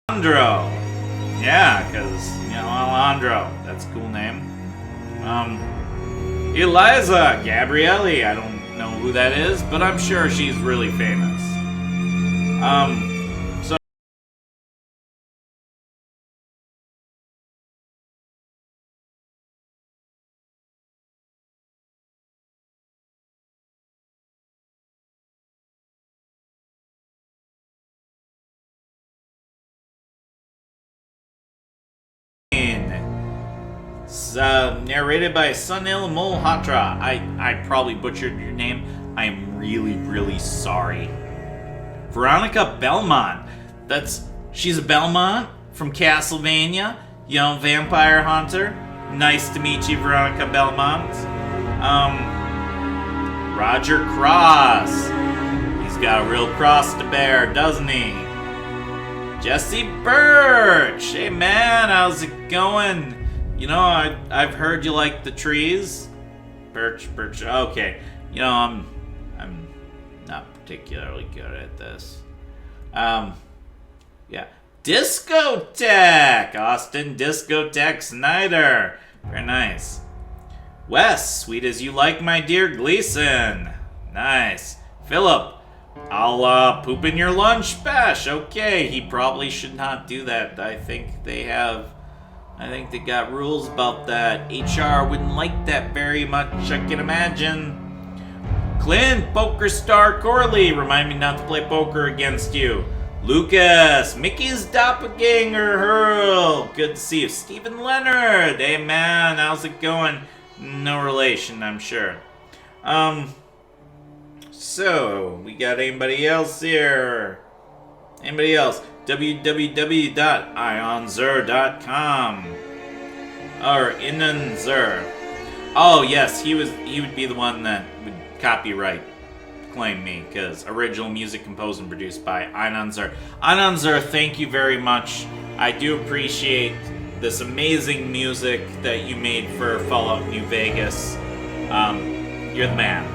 Alejandro. Yeah, because, you know, Alejandro. That's a cool name. Eliza Gabrielli. I don't know who that is, but I'm sure she's really famous. So it's narrated by Sunil Malhotra. I probably butchered your name. I am really, really sorry. Veronica Belmont. She's a Belmont from Castlevania. Young vampire hunter. Nice to meet you, Veronica Belmont. Roger Cross. He's got a real cross to bear, doesn't he? Jesse Birch. Hey man, how's it going? You know, I've heard you like the trees. Birch. Okay. You know, I'm not particularly good at this. Yeah. Discotheque! Austin Discotheque Snyder. Very nice. Wes, sweet as you like, my dear Gleason. Nice. Philip, I'll poop in your lunch bash. Okay, he probably should not do that. I think they got rules about that. HR wouldn't like that very much, I can imagine. Clint, Poker Star Corley, remind me not to play poker against you. Lucas, Mickey's doppelganger Hurl, good to see you. Stephen Leonard, hey man, how's it going? No relation, I'm sure. So, we got anybody else here? Anybody else? www.ionzer.com or Inanzer. Oh yes, he would be the one that would copyright claim me, because original music composed and produced by Einanzer. Einanzer, thank you very much. I do appreciate this amazing music that you made for Fallout New Vegas. You're the man.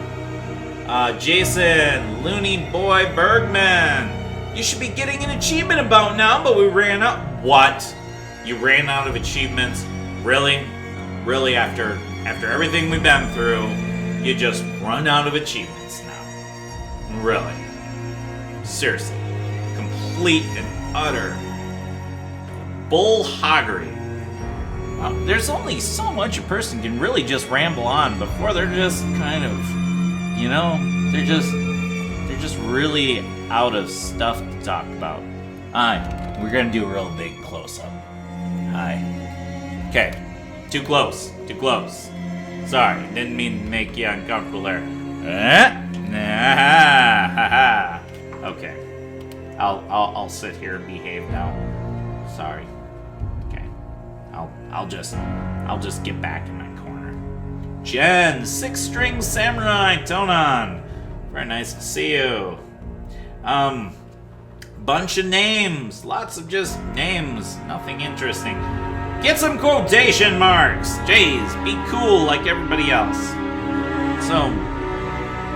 Jason, Looney Boy Bergman. You should be getting an achievement about now, but we ran out. What? You ran out of achievements? Really? Really, after everything we've been through, you just run out of achievements now? Really? Seriously. Complete and utter bullhoggery. There's only so much a person can really just ramble on before they're just kind of, you know, they're just really out of stuff to talk about. Alright, we're gonna do a real big close-up. Hi. Okay, too close. Sorry, didn't mean to make you uncomfortable there. Okay, I'll sit here and behave now. Sorry. Okay, I'll just get back in my corner. Jen, 6-string samurai Tonan. Very nice to see you. Bunch of names. Lots of just names. Nothing interesting. Get some quotation marks. Jeez, be cool like everybody else. So,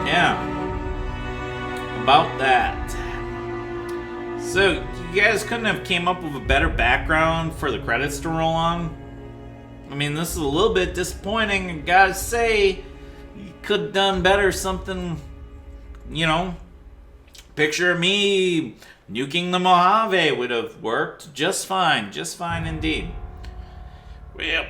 yeah. About that. So, you guys couldn't have came up with a better background for the credits to roll on? I mean, this is a little bit disappointing. I gotta say, you could have done better something, you know. Picture of me nuking the Mojave would have worked just fine indeed. Well,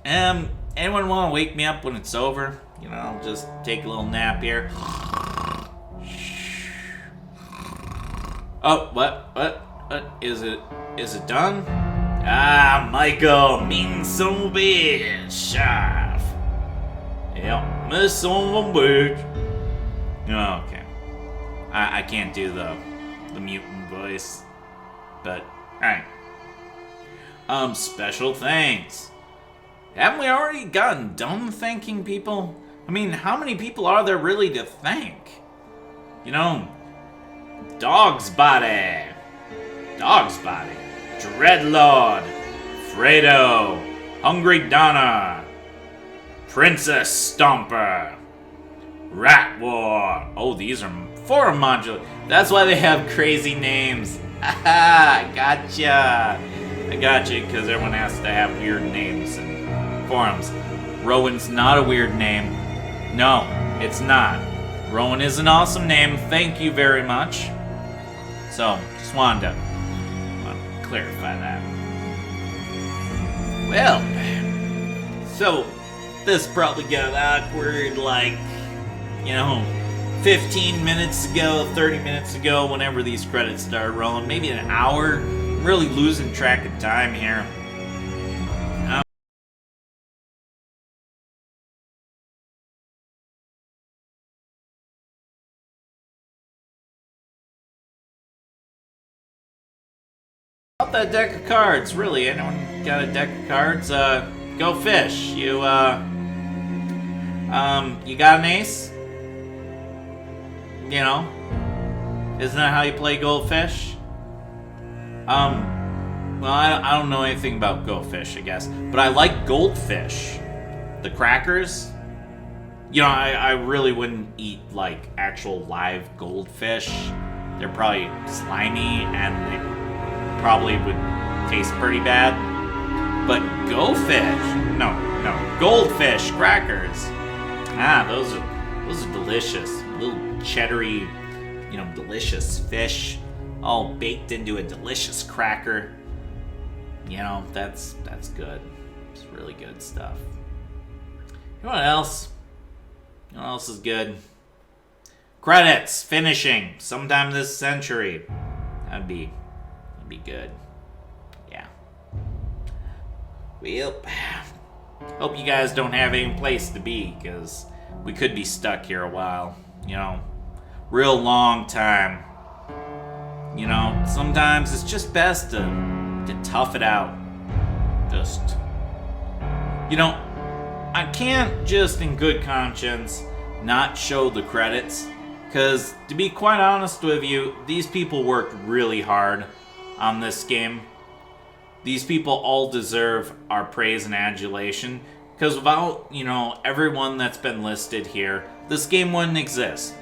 anyone want to wake me up when it's over? You know, I'll just take a little nap here. Oh, what? Is it done? Ah, Michael, mean son of a bitch. Shaft. Yep, miss son of a bitch. Oh, okay. I can't do the mutant voice, but alright. Special thanks. Haven't we already gotten done thanking people? I mean, how many people are there really to thank? You know, Dog's Body, Dreadlord, Fredo, Hungry Donna, Princess Stomper, Rat War. Oh, these are forum modular. That's why they have crazy names. I gotcha, because everyone has to have weird names and forums. Rowan's not a weird name. No, it's not. Rowan is an awesome name. Thank you very much. So, just wanted to clarify that. Well, so this probably got awkward like, 15 minutes ago, 30 minutes ago, whenever these credits started rolling. Maybe an hour. I'm really losing track of time here. About that deck of cards, really. Anyone got a deck of cards? Go fish. You got an ace? Isn't that how you play goldfish? Well, I don't know anything about goldfish, I guess. But I like goldfish. The crackers. I really wouldn't eat, like, actual live goldfish. They're probably slimy, and they probably would taste pretty bad. But goldfish crackers. Those are delicious. Little cheddary, delicious fish, all baked into a delicious cracker. That's good. It's really good stuff. You know what else? You know what else is good? Credits finishing sometime this century. That'd be good. Yeah. Well, hope you guys don't have any place to be, because we could be stuck here a while. Real long time. Sometimes it's just best to tough it out. I can't just in good conscience not show the credits, because to be quite honest with you, these people worked really hard on this game. These people all deserve our praise and adulation, because without, everyone that's been listed here, this game wouldn't exist.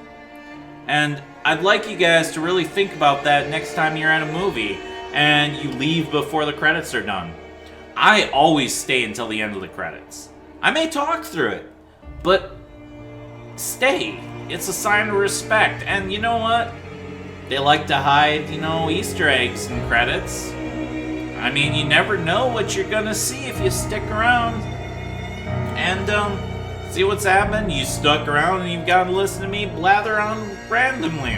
And I'd like you guys to really think about that next time you're at a movie and you leave before the credits are done. I always stay until the end of the credits. I may talk through it, but stay. It's a sign of respect. And you know what? They like to hide, Easter eggs in credits. I mean, you never know what you're gonna see if you stick around. And, see what's happened? You stuck around and you've got to listen to me blather on randomly.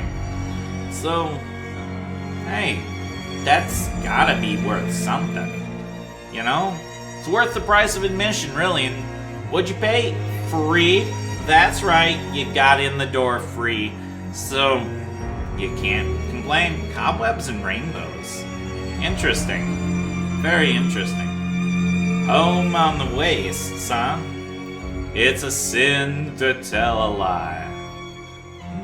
So, hey, that's gotta be worth something. It's worth the price of admission, really. And what'd you pay? Free. That's right, you got in the door free. So, you can't complain. Cobwebs and rainbows. Interesting. Very interesting. Home on the wastes, huh? It's a sin to tell a lie.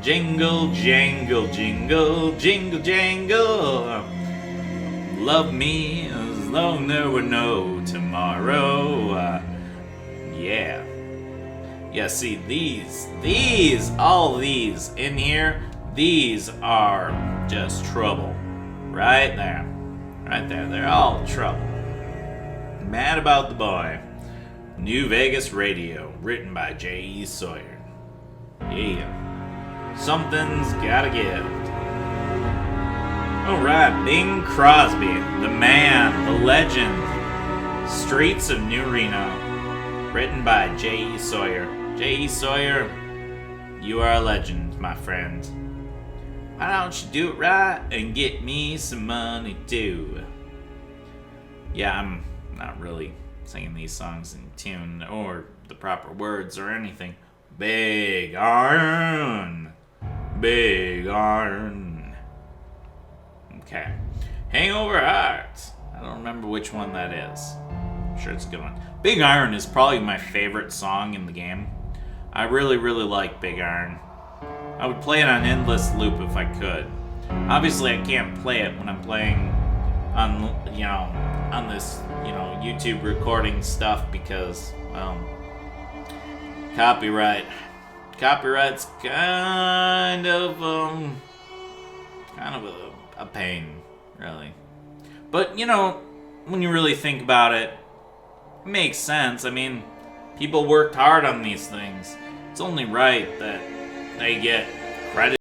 Jingle, jangle, jingle, jingle, jangle. Love me as though there were no tomorrow. Yeah. Yeah, see, all these in here, these are just trouble. Right there. Right there. They're all trouble. Mad About the Boy. New Vegas Radio, written by J.E. Sawyer. Yeah. Something's gotta give. Alright, Bing Crosby, the man, the legend. Streets of New Reno, written by J.E. Sawyer. J.E. Sawyer, you are a legend, my friend. Why don't you do it right and get me some money too? Yeah, I'm not really singing these songs in tune or the proper words or anything. Big iron. Big iron. Okay. Hangover Heart. I don't remember which one that is. I'm sure it's a good one. Big Iron is probably my favorite song in the game. I really, really like Big Iron. I would play it on endless loop if I could. Obviously, I can't play it when I'm playing on, on this, YouTube recording stuff because, well, copyright. Copyright's kind of a pain, really. But, when you really think about it, it makes sense. I mean, People worked hard on these things. It's only right that they get credit.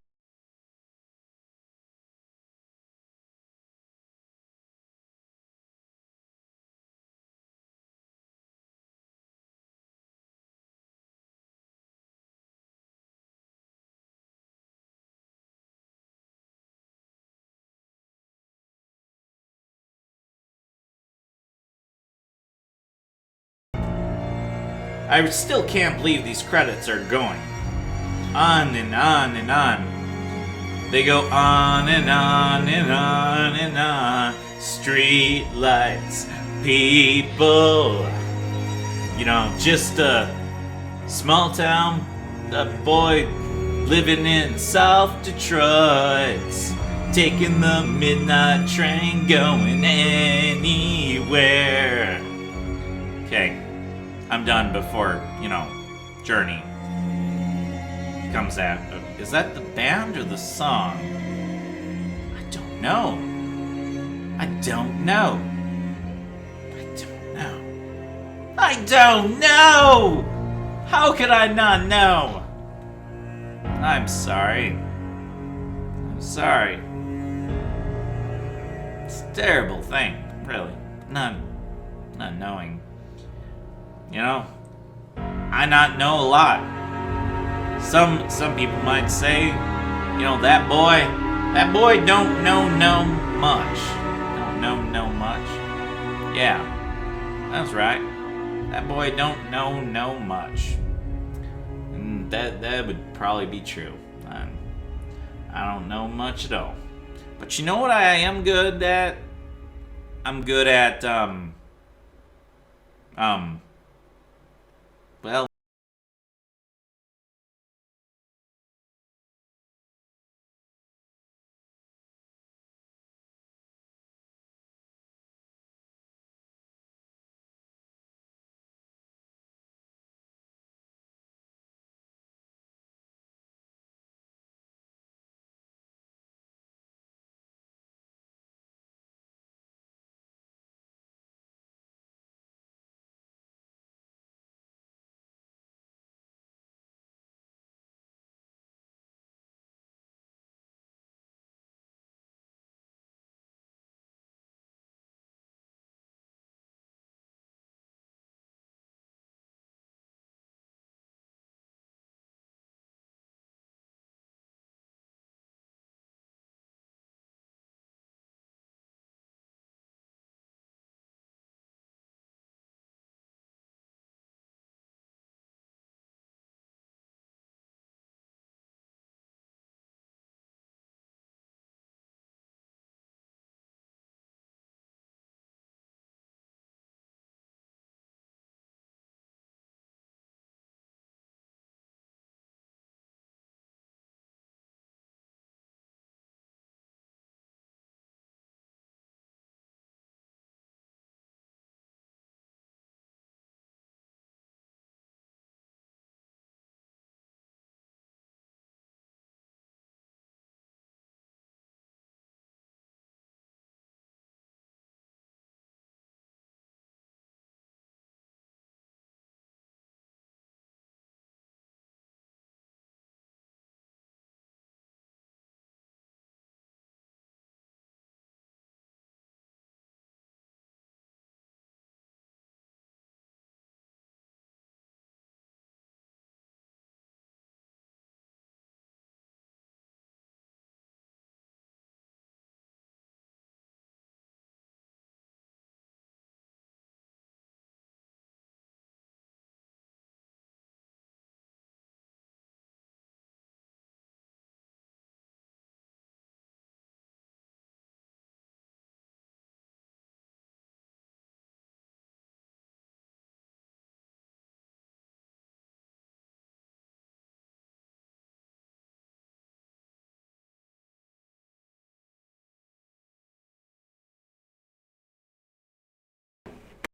I still can't believe these credits are going on and on and on. They go on and on and on and on. Street lights, people. You know, just a small town, a boy living in South Detroit, taking the midnight train, going anywhere. Okay. I'm done before, you know, Journey comes out. Is that the band or the song? I don't know. I don't know. I don't know! How could I not know? I'm sorry. I'm sorry. It's a terrible thing, really. Not knowing. You know, I not know a lot. Some people might say, you know, that boy don't know much. Don't know much. Yeah, that's right. That boy don't know much. And that would probably be true. I don't know much at all. But you know what I am good at? I'm good at